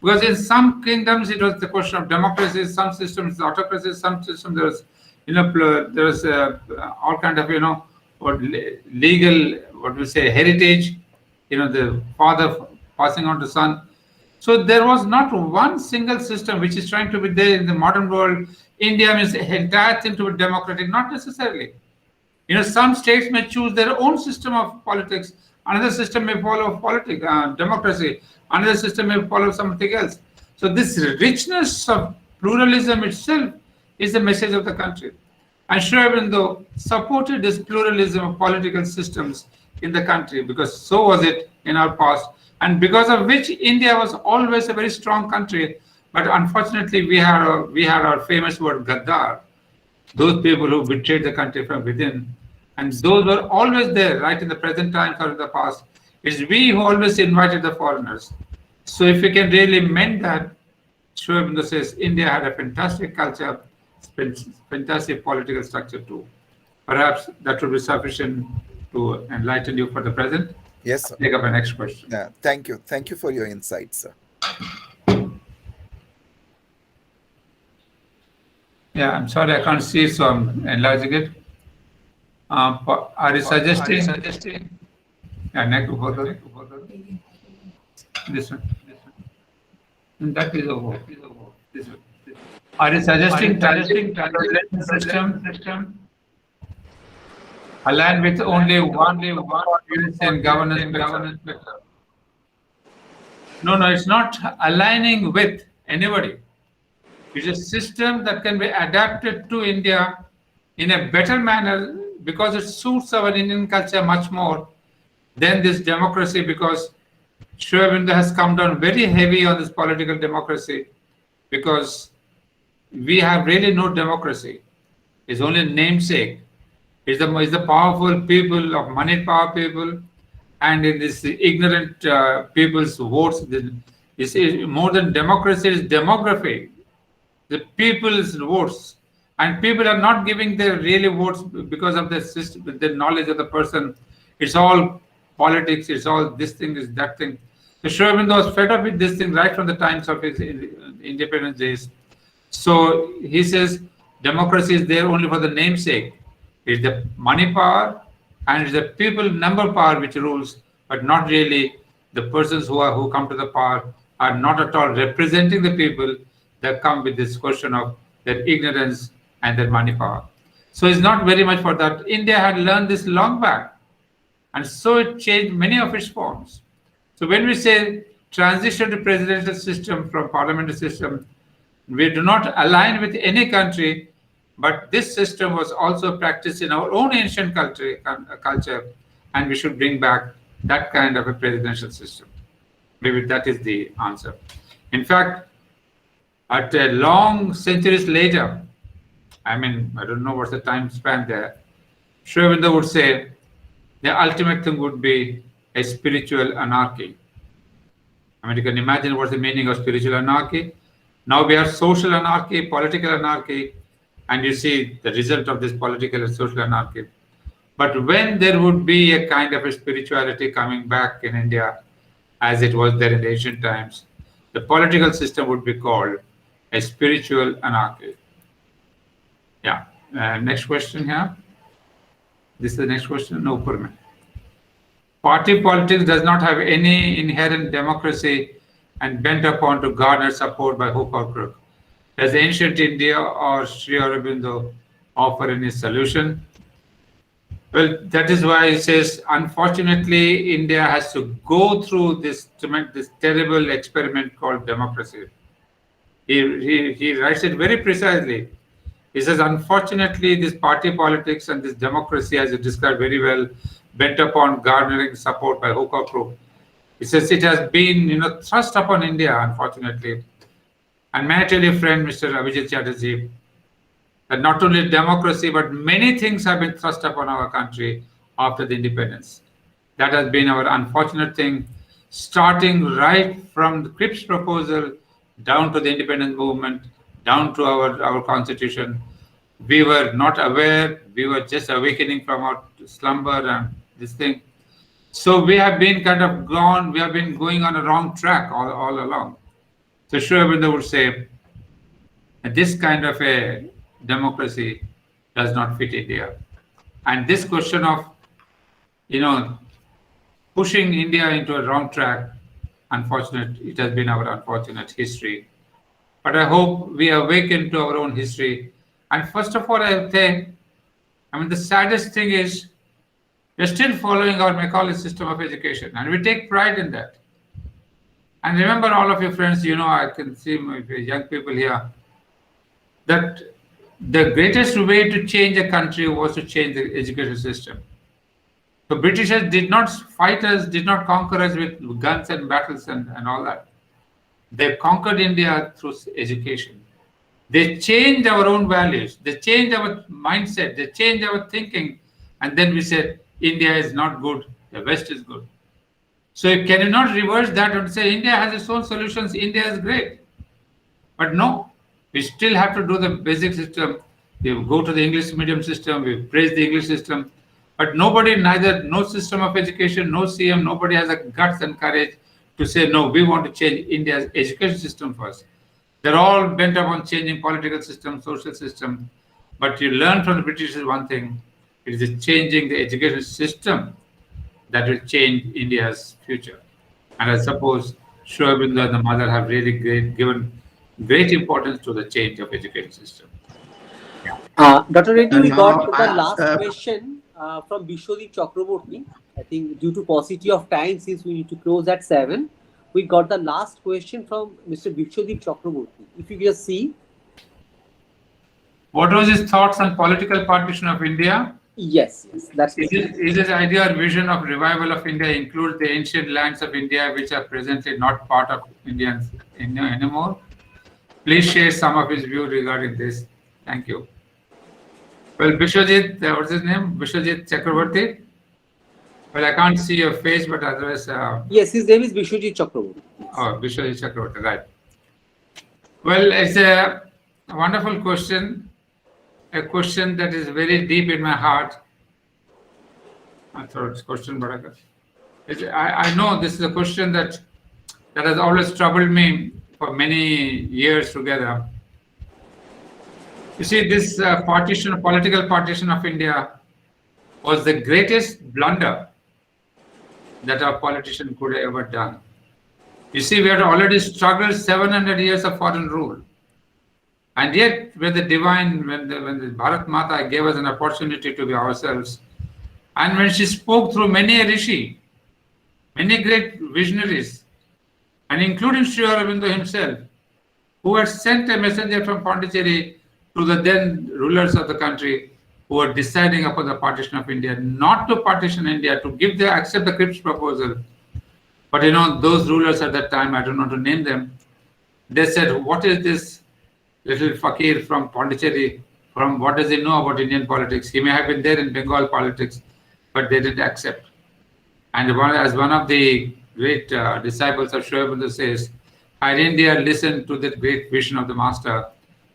Because in some kingdoms it was the question of democracy, some systems autocracy, some systems there was all kind of legal, what we say, heritage, the father passing on to son. So there was not one single system which is trying to be there in the modern world. India means the entire thing to be democratic, not necessarily. Some states may choose their own system of politics. Another system may follow democracy. Another system may follow something else. So this richness of pluralism itself is the message of the country. And Sri Aurobindo supported this pluralism of political systems in the country, because so was it in our past, and because of which India was always a very strong country. But unfortunately, we had our famous word Gaddar, those people who betrayed the country from within. And those were always there, right in the present times or in the past. It's we who always invited the foreigners. So if we can really mend that, Sri Aurobindo says India had a fantastic culture, fantastic political structure too. Perhaps that would be sufficient to enlighten you for the present. Yes, sir. Take up the next question. Yeah, thank you. Thank you for your insights, sir. Yeah, I'm sorry I can't see, so I'm enlarging it. Are you suggesting? Yeah, next further. This one. And that is over. This one. Are you suggesting system aligned with only one unity and governance method? No, no, it's not aligning with anybody. It's a system that can be adapted to India in a better manner because it suits our Indian culture much more than this democracy, because Sri Aurobindo has come down very heavy on this political democracy, because we have really no democracy. It's only a namesake. It's the powerful people of money power people, and in this ignorant people's votes. It's more than democracy, it's demography. The people's votes, and people are not giving their really votes because of the system, the knowledge of the person. It's all politics. It's all this thing, is that thing. So Sri Aurobindo was fed up with this thing right from the times of his independence days. So he says democracy is there only for the namesake. It's the money power and it's the people number power which rules, but not really the persons who come to the power are not at all representing the people that come with this question of their ignorance and their money power. So it's not very much for that. India had learned this long back, and so it changed many of its forms. So when we say transition to presidential system from parliamentary system, we do not align with any country, but this system was also practiced in our own ancient culture, and we should bring back that kind of a presidential system. Maybe that is the answer. In fact, at a long centuries later, I mean, I don't know what's the time span there, Sri Aurobindo would say the ultimate thing would be a spiritual anarchy. I mean, you can imagine what's the meaning of spiritual anarchy. Now we have social anarchy, political anarchy, and you see the result of this political and social anarchy. But when there would be a kind of a spirituality coming back in India, as it was there in the ancient times, the political system would be called a spiritual anarchy. Yeah. Next question here. This is the next question. No, permit. Party politics does not have any inherent democracy and bent upon to garner support by hook or crook. Does ancient India or Sri Aurobindo offer any solution? Well, that is why he says, unfortunately, India has to go through this terrible experiment called democracy. He writes it very precisely. He says, unfortunately, this party politics and this democracy, as you described very well, bent upon garnering support by hook or crook. He says it has been, thrust upon India, unfortunately. And may I tell you, friend, Mr. Abhijit Chatterjee, that not only democracy, but many things have been thrust upon our country after the independence. That has been our unfortunate thing, starting right from the Cripps proposal down to the independence movement, down to our constitution. We were not aware. We were just awakening from our slumber and this thing. So we have been we have been going on a wrong track all along. So Sri Aurobindo would say that this kind of a democracy does not fit India. And this question of, pushing India into a wrong track, it has been our unfortunate history. But I hope we awaken to our own history. And first of all, I think, the saddest thing is we're still following our MAKAIAS system of education, and we take pride in that. And remember, all of your friends, I can see my young people here, that the greatest way to change a country was to change the education system. The Britishers did not fight us, did not conquer us with guns and battles and all that. They conquered India through education. They changed our own values. They changed our mindset. They changed our thinking. And then we said, India is not good. The West is good. So can you not reverse that and say, India has its own solutions. India is great. But no, we still have to do the basic system. We go to the English medium system. We praise the English system. But no system of education, no CM, nobody has the guts and courage to say, no, we want to change India's education system first. They're all bent upon changing political system, social system. But you learn from the British is one thing. It is changing the education system that will change India's future. And I suppose Sri Aurobindo and the mother have really given great importance to the change of education system. Dr. Reddy, we got now the last question from Bishwadi Chakraborty. I think due to paucity of time, since we need to close at 7, we got the last question from Mr. Vishwajit Chakraborty. If you just see. What was his thoughts on political partition of India? Yes, that's it. Is his idea or vision of revival of India includes the ancient lands of India which are presently not part of Indians anymore? Please share some of his view regarding this. Thank you. Well, Vishwajit, what's his name? Vishwajit Chakraborty? Well, I can't see your face, but otherwise... yes, his name is Vishwajit Chakraborty. Oh, Vishwajit Chakraborty, right. Well, it's a wonderful question, a question that is very deep in my heart. I thought it's a question, but I know this is a question that has always troubled me for many years together. You see, this political partition of India was the greatest blunder that our politician could have ever done. You see, we had already struggled 700 years of foreign rule. And yet, when the Bharat Mata gave us an opportunity to be ourselves, and when she spoke through many a rishi, many great visionaries, and including Sri Aurobindo himself, who had sent a messenger from Puducherry to the then rulers of the country who were deciding upon the partition of India, not to partition India, to accept the Cripps proposal. But those rulers at that time, I don't want to name them, they said, what is this little fakir from Puducherry? What does he know about Indian politics? He may have been there in Bengal politics, but they didn't accept. And as one of the great disciples of Sri Aurobindo says, had India listened to the great vision of the master,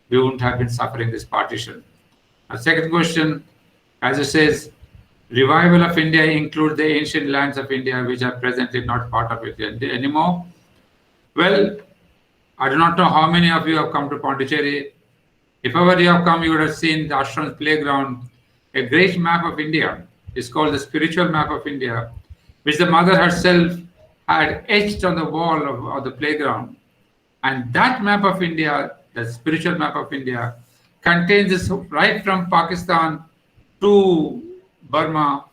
we wouldn't have been suffering this partition. A second question, as it says, revival of India includes the ancient lands of India which are presently not part of it anymore. Well, I do not know how many of you have come to Puducherry. If ever you have come, you would have seen the ashram's playground, a great map of India. It's called the spiritual map of India, which the mother herself had etched on the wall of the playground. And that map of India, the spiritual map of India, contains this right from Pakistan to Burma,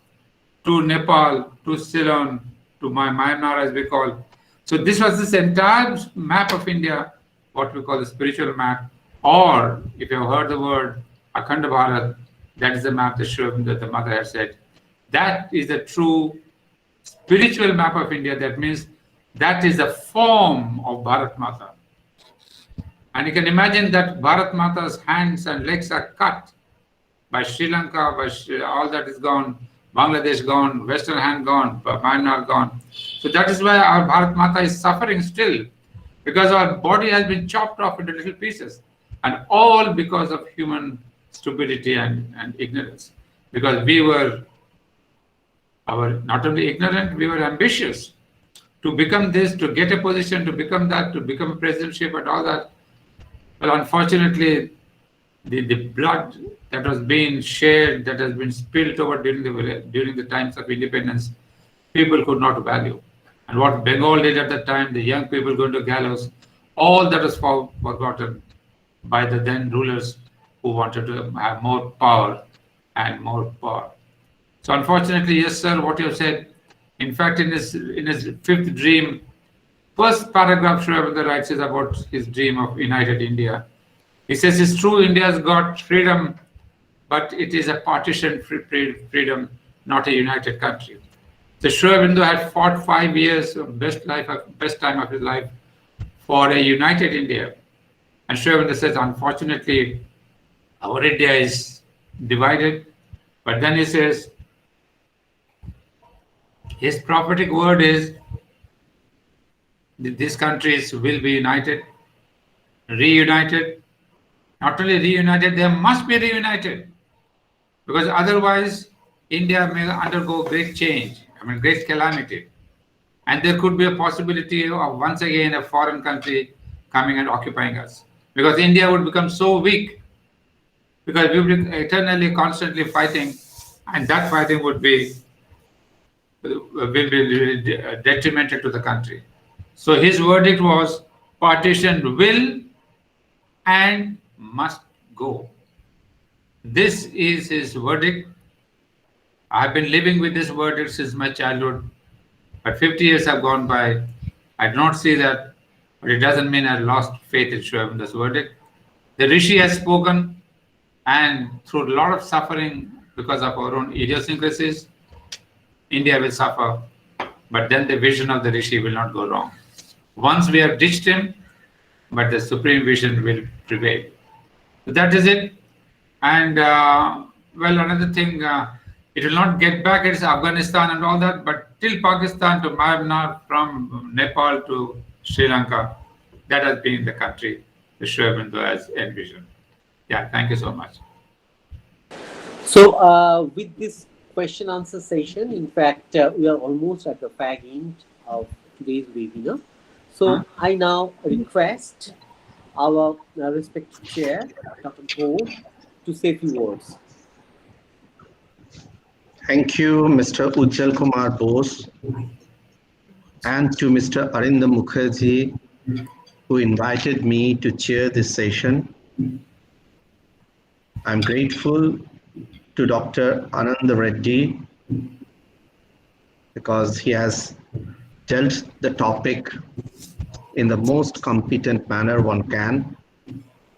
to Nepal, to Ceylon, to Myanmar as we call. So this was this entire map of India, what we call the spiritual map, or if you have heard the word Akhanda Bharat, that is the map that the mother has said. That is the true spiritual map of India. That means that is the form of Bharat Mata. And you can imagine that Bharat Mata's hands and legs are cut by Sri Lanka, all that is gone, Bangladesh gone, Western hand gone, Myanmar gone. So that is why our Bharat Mata is suffering still, because our body has been chopped off into little pieces, and all because of human stupidity and ignorance. Because we were not only ignorant, we were ambitious to become this, to get a position, to become that, to become a presidentship and all that. Well, unfortunately, the blood that was being shared, that has been spilled over during the times of independence, people could not value. And what Bengal did at that time, the young people going to gallows, all that was forgotten by the then rulers who wanted to have more power and more power. So unfortunately, yes, sir, what you have said, in fact, in his fifth dream, first paragraph Sri Aurobindo writes is about his dream of united India. He says it's true, India has got freedom, but it is a partitioned freedom, not a united country. So Sri Aurobindo had fought 5 years of best time of his life for a united India. And Sri Aurobindo says, unfortunately, our India is divided. But then he says, his prophetic word is that these countries will be united, reunited. Not only reunited, they must be reunited. Because otherwise, India may undergo great change, great calamity. And there could be a possibility of once again a foreign country coming and occupying us. Because India would become so weak, because we would be eternally, constantly fighting, and that fighting will be detrimental to the country. So his verdict was partition will and must go. This is his verdict. I've been living with this verdict since my childhood, but 50 years have gone by. I do not see that, but it doesn't mean I lost faith in Sri Aurobindo's verdict. The Rishi has spoken, and through a lot of suffering because of our own idiosyncrasies, India will suffer, but then the vision of the Rishi will not go wrong. Once we have ditched him, but the supreme vision will prevail. So that is it. And well, another thing, it will not get back its Afghanistan and all that, but till Pakistan to Myanmar, from Nepal to Sri Lanka, that has been the country the Sri Aurobindo has envisioned. Yeah, thank you so much. So, with this question answer session, in fact, we are almost at the fag end of today's webinar. So, I now request our respected chair, Dr. Ghose, to say a few words. Thank you, Mr. Ujjal Kumar Bose, and to Mr. Arindam Mukherjee, who invited me to chair this session. I'm grateful to Dr. Ananda Reddy because he has dealt the topic in the most competent manner one can,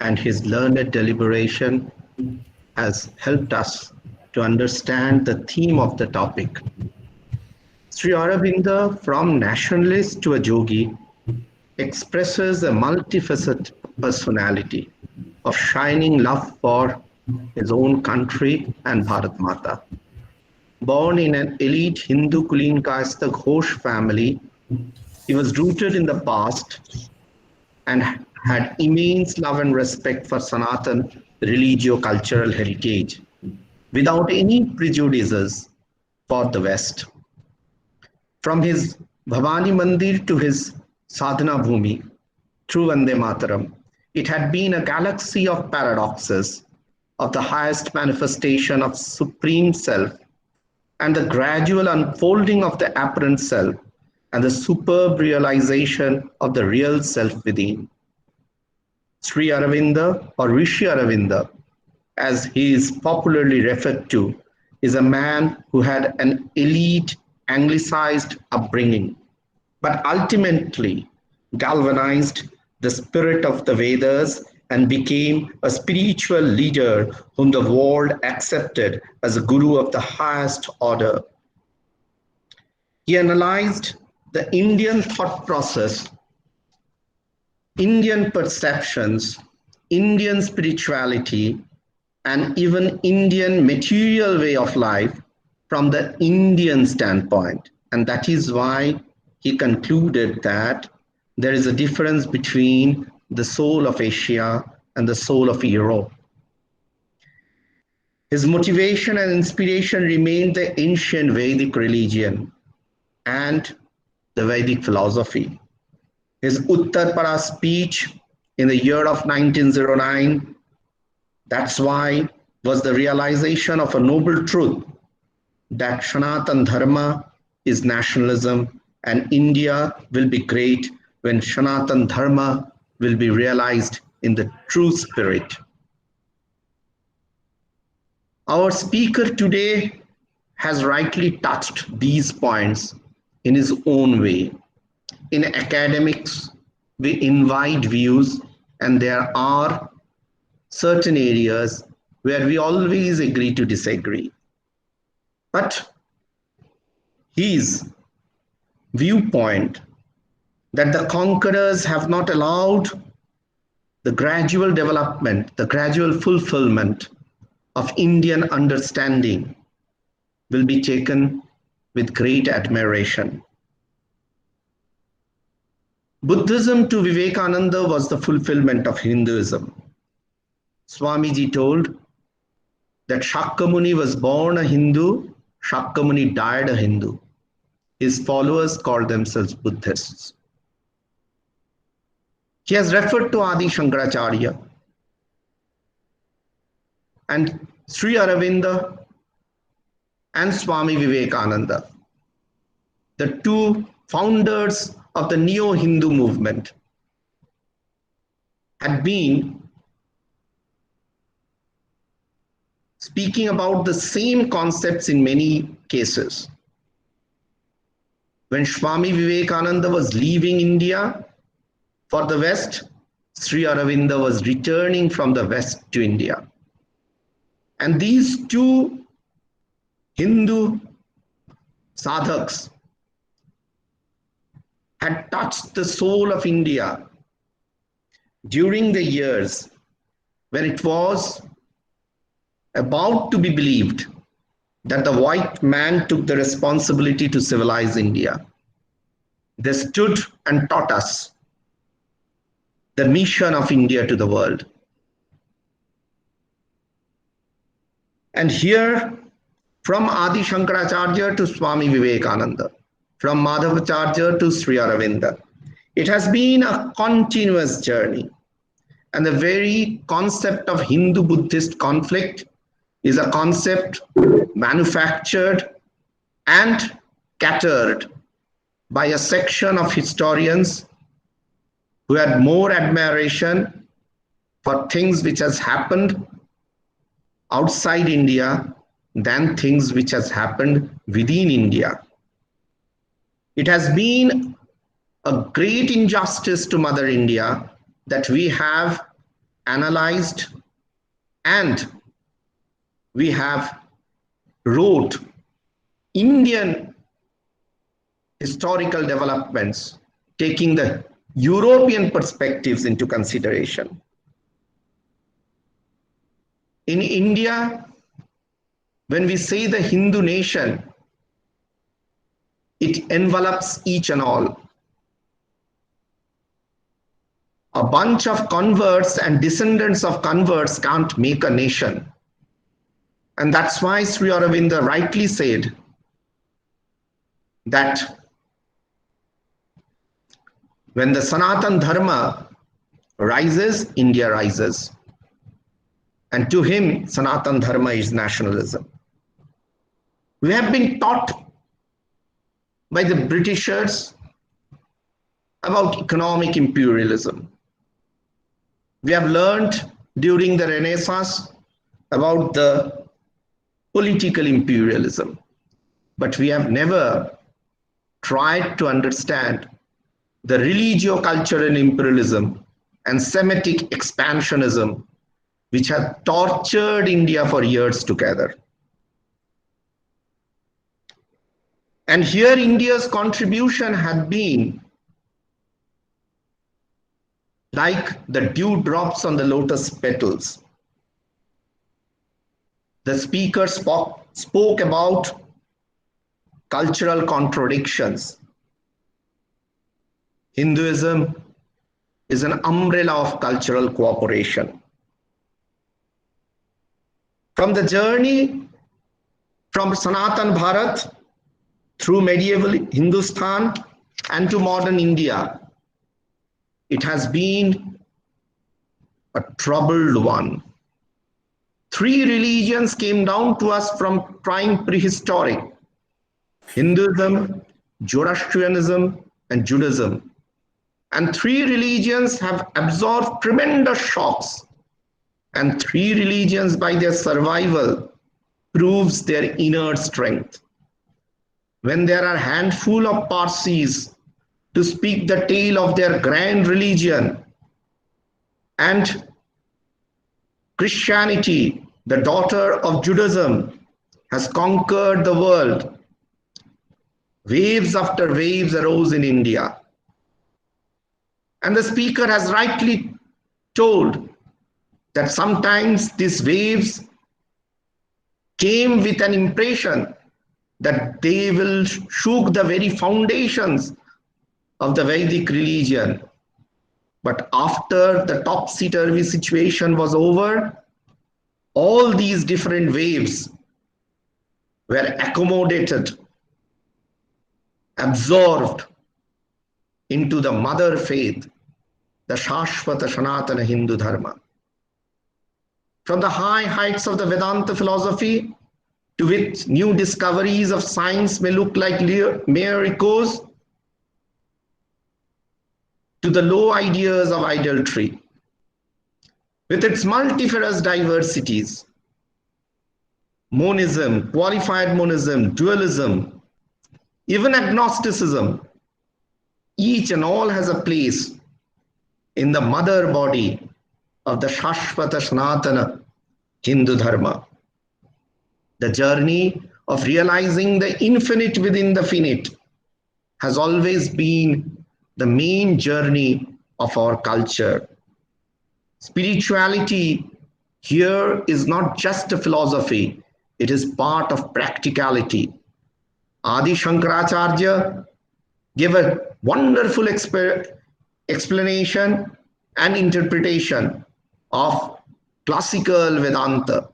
and his learned deliberation has helped us to understand the theme of the topic. Sri Aurobindo, from nationalist to a yogi, expresses a multifaceted personality of shining love for his own country and Bharat Mata. Born in an elite Hindu Kuleen caste Ghose family, he was rooted in the past and had immense love and respect for Sanatan religio-cultural heritage, without any prejudices for the West. From his Bhavani Mandir to his Sadhana Bhumi, through Vande Mataram, it had been a galaxy of paradoxes of the highest manifestation of Supreme Self and the gradual unfolding of the apparent self and the superb realization of the real self within. Sri Aurobindo, or Rishi Aurobindo, as he is popularly referred to, is a man who had an elite anglicized upbringing, but ultimately galvanized the spirit of the Vedas and became a spiritual leader whom the world accepted as a guru of the highest order. He analyzed the Indian thought process, Indian perceptions, Indian spirituality, and even Indian material way of life from the Indian standpoint. And that is why he concluded that there is a difference between the soul of Asia and the soul of Europe. His motivation and inspiration remained the ancient Vedic religion and the Vedic philosophy. His Uttarpara speech in the year of 1909, that's why, was the realization of a noble truth that Sanatan Dharma is nationalism and India will be great when Sanatan Dharma will be realized in the true spirit. Our speaker today has rightly touched these points in his own way. In academics, we invite views, and there are certain areas where we always agree to disagree. But his viewpoint that the conquerors have not allowed the gradual development, the gradual fulfillment of Indian understanding will be taken with great admiration. Buddhism to Vivekananda was the fulfillment of Hinduism. Swamiji told that Shakyamuni was born a Hindu, Shakyamuni died a Hindu. His followers called themselves Buddhists. He has referred to Adi Shankaracharya and Sri Aurobindo and Swami Vivekananda, the two founders of the neo-Hindu movement, had been speaking about the same concepts in many cases. When Swami Vivekananda was leaving India for the West, Sri Aurobindo was returning from the West to India. And these two Hindu sadhaks had touched the soul of India during the years when it was about to be believed that the white man took the responsibility to civilize India. They stood and taught us the mission of India to the world. And here, from Adi Shankaracharya to Swami Vivekananda, from Madhavacharya to Sri Aurobindo, it has been a continuous journey. And the very concept of Hindu-Buddhist conflict is a concept manufactured and catered by a section of historians who had more admiration for things which has happened outside India than things which has happened within India. It has been a great injustice to Mother India that we have analyzed and we have wrote Indian historical developments taking the European perspectives into consideration. In India, when we say the Hindu nation, it envelops each and all. A bunch of converts and descendants of converts can't make a nation. And that's why Sri Aurobindo rightly said that when the Sanatan Dharma rises, India rises. And to him, Sanatan Dharma is nationalism. We have been taught by the Britishers about economic imperialism. We have learned during the Renaissance about the political imperialism, but we have never tried to understand the religio-cultural imperialism and Semitic expansionism which had tortured India for years together. And here India's contribution had been like the dew drops on the lotus petals. The speaker spoke about cultural contradictions. Hinduism is an umbrella of cultural cooperation. From the journey from Sanatan Bharat through medieval Hindustan and to modern India, it has been a troubled one. Three religions came down to us from time prehistoric: Hinduism, Zoroastrianism, and Judaism. And three religions have absorbed tremendous shocks. And three religions, by their survival, proves their inner strength. When there are a handful of Parsis to speak the tale of their grand religion, and Christianity, the daughter of Judaism, has conquered the world, waves after waves arose in India. And the speaker has rightly told that sometimes these waves came with an impression that they will shook the very foundations of the Vedic religion. But after the topsy-turvy situation was over, all these different waves were accommodated, absorbed into the mother faith, the Shashvata Sanatana Hindu Dharma. From the high heights of the Vedanta philosophy, to which new discoveries of science may look like mere echoes, to the low ideas of idolatry, with its multifarious diversities, monism, qualified monism, dualism, even agnosticism, each and all has a place in the mother body of the Shashvata Sanatana Hindu Dharma. The journey of realizing the infinite within the finite has always been the main journey of our culture. Spirituality here is not just a philosophy, it is part of practicality. Adi Shankaracharya gave a wonderful explanation and interpretation of classical Vedanta.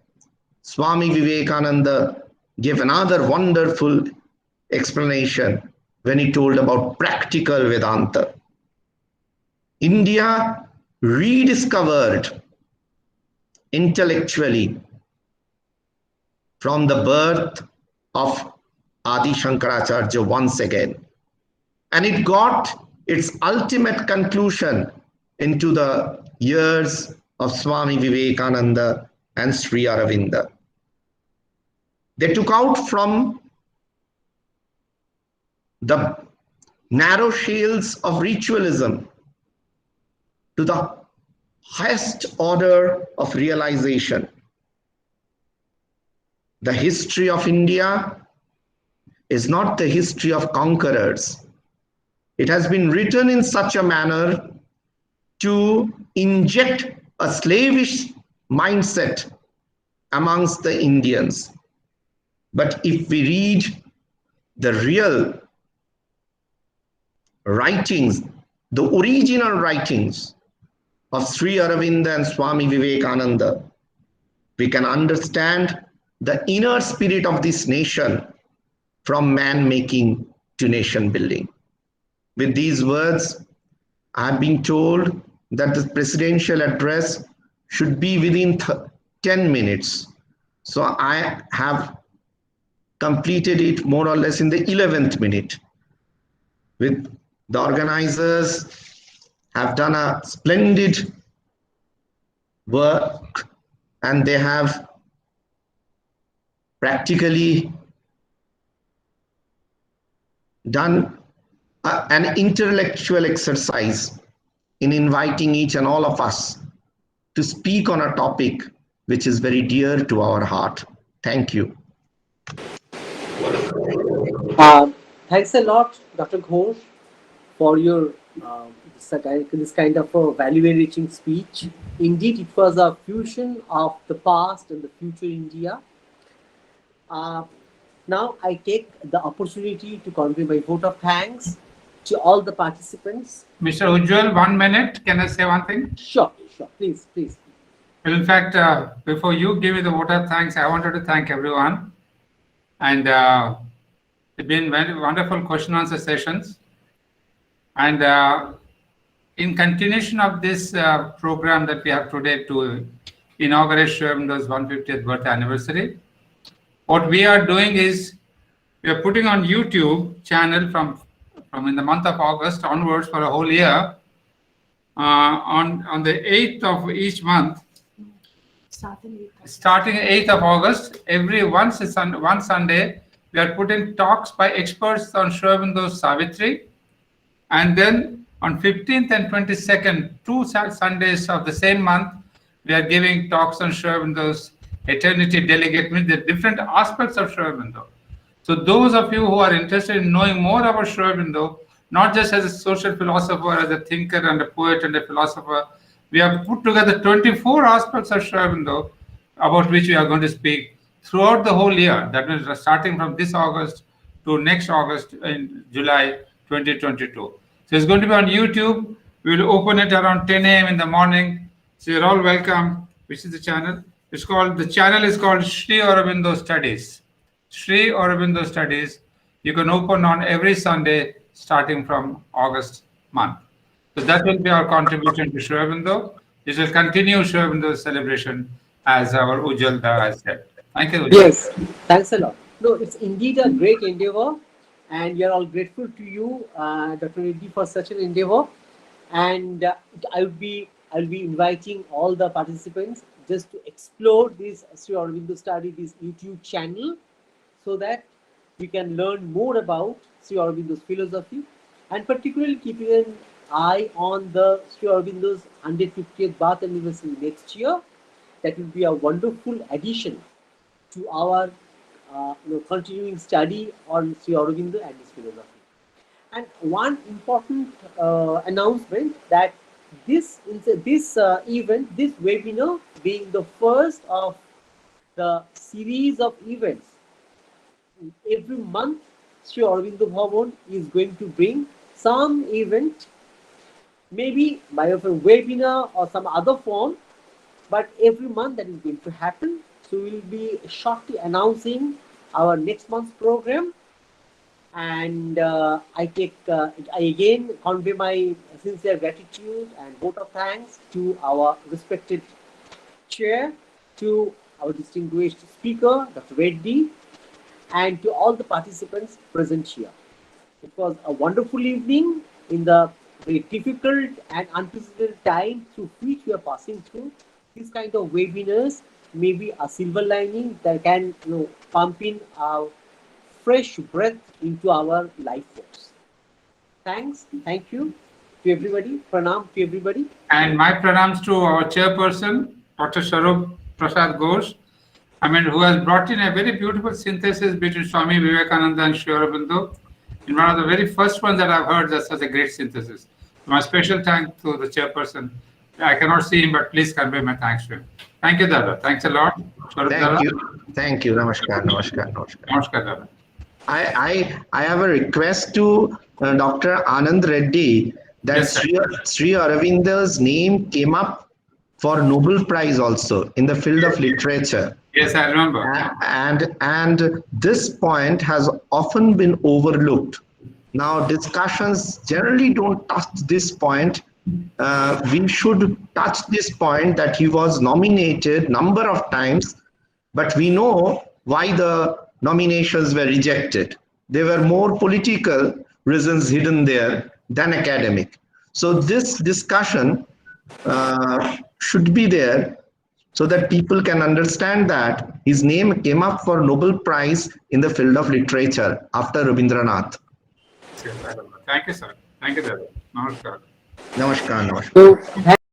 Swami Vivekananda gave another wonderful explanation when he told about practical Vedanta. India rediscovered intellectually from the birth of Adi Shankaracharya once again. And it got its ultimate conclusion into the years of Swami Vivekananda and Sri Aurobindo. They took out from the narrow shales of ritualism to the highest order of realization. The history of India is not the history of conquerors. It has been written in such a manner to inject a slavish mindset amongst the Indians. But if we read the real writings, the original writings of Sri Aurobindo and Swami Vivekananda, we can understand the inner spirit of this nation from man making to nation building. With these words, I have been told that the presidential address should be within 10 minutes. So I have completed it more or less in the 11th minute. With the organizers have done a splendid work, and they have practically done an intellectual exercise in inviting each and all of us to speak on a topic which is very dear to our heart. Thank you. Thanks a lot, Dr. Ghose, for your this kind of a value-enriching speech. Indeed, it was a fusion of the past and the future India. Now I take the opportunity to convey my vote of thanks to all the participants. Mr. Ujjwal, 1 minute. Can I say one thing? Sure. Please. Well, in fact, before you give me the vote of thanks, I wanted to thank everyone. And it's been very wonderful question answer sessions. And in continuation of this program that we have today to inaugurate Sri Aurobindo's 150th birthday anniversary, what we are doing is we are putting on YouTube channel from in the month of August onwards for a whole year. On the 8th of each month, starting 8th of August, every one Sunday, we are putting talks by experts on Sri Aurobindo's Savitri, and then on 15th and 22nd, 2 Sundays of the same month, we are giving talks on Sri Aurobindo's Eternity Delegate, means the different aspects of Sri Aurobindo. So those of you who are interested in knowing more about Sri Aurobindo, not just as a social philosopher, as a thinker and a poet and a philosopher, we have put together 24 aspects of Sri Aurobindo about which we are going to speak throughout the whole year. That means starting from this August to next August in July 2022. So it's going to be on YouTube. We will open it around 10 a.m. in the morning. So you're all welcome. Which is the channel? The channel is called Sri Aurobindo Studies. Sri Aurobindo Studies. You can open on every Sunday starting from August month. So that will be our contribution to Sri Aurobindo. This will continue Sri Aurobindo's celebration as our Ujjwal has said. Thank you, Ujjwal. Yes, thanks a lot. No, it's indeed a great endeavor, and we are all grateful to you, Dr. Reddy, for such an endeavor. And I'll be inviting all the participants just to explore this Sri Aurobindo Study, this YouTube channel, so that we can learn more about Sri Aurobindo's philosophy, and particularly keeping an eye on the Sri Aurobindo's 150th birth anniversary next year. That will be a wonderful addition to our continuing study on Sri Aurobindo and his philosophy. And one important announcement that this event, this webinar, being the first of the series of events, every month Sri Aurobindo Bhavan is going to bring some event, maybe by a webinar or some other form, but every month that is going to happen. So we will be shortly announcing our next month's program, and I again convey my sincere gratitude and vote of thanks to our respected chair, to our distinguished speaker, Dr. Reddy, and to all the participants present here. It was a wonderful evening in the very difficult and unprecedented time through which we are passing through. This kind of webinars may be a silver lining that can pump in our fresh breath into our life force. Thanks. Thank you to everybody. Pranam to everybody. And my pranams to our chairperson, Dr. Sarup Prasad Ghose, who has brought in a very beautiful synthesis between Swami Vivekananda and Sri Aurobindo. In one of the very first ones that I've heard, that's such a great synthesis. My special thanks to the chairperson. I cannot see him, but please convey my thanks to him. Thank you, Dada. Thanks a lot. Thank you. Thank you. Namaskar. Namaskar. Namaskar. Namaskar, Dada. I have a request to Dr. Ananda Reddy that Yes, Sri Aurobindo's name came up for Nobel Prize also in the field of literature. Yes, I remember. And this point has often been overlooked. Now discussions generally don't touch this point. We should touch this point that he was nominated number of times, but we know why the nominations were rejected. There were more political reasons hidden there than academic. So this discussion should be there so that people can understand that his name came up for Nobel Prize in the field of literature after Rabindranath. Thank you, sir. Thank you, Dada. Namaskar. Namaskar. Namaskar. So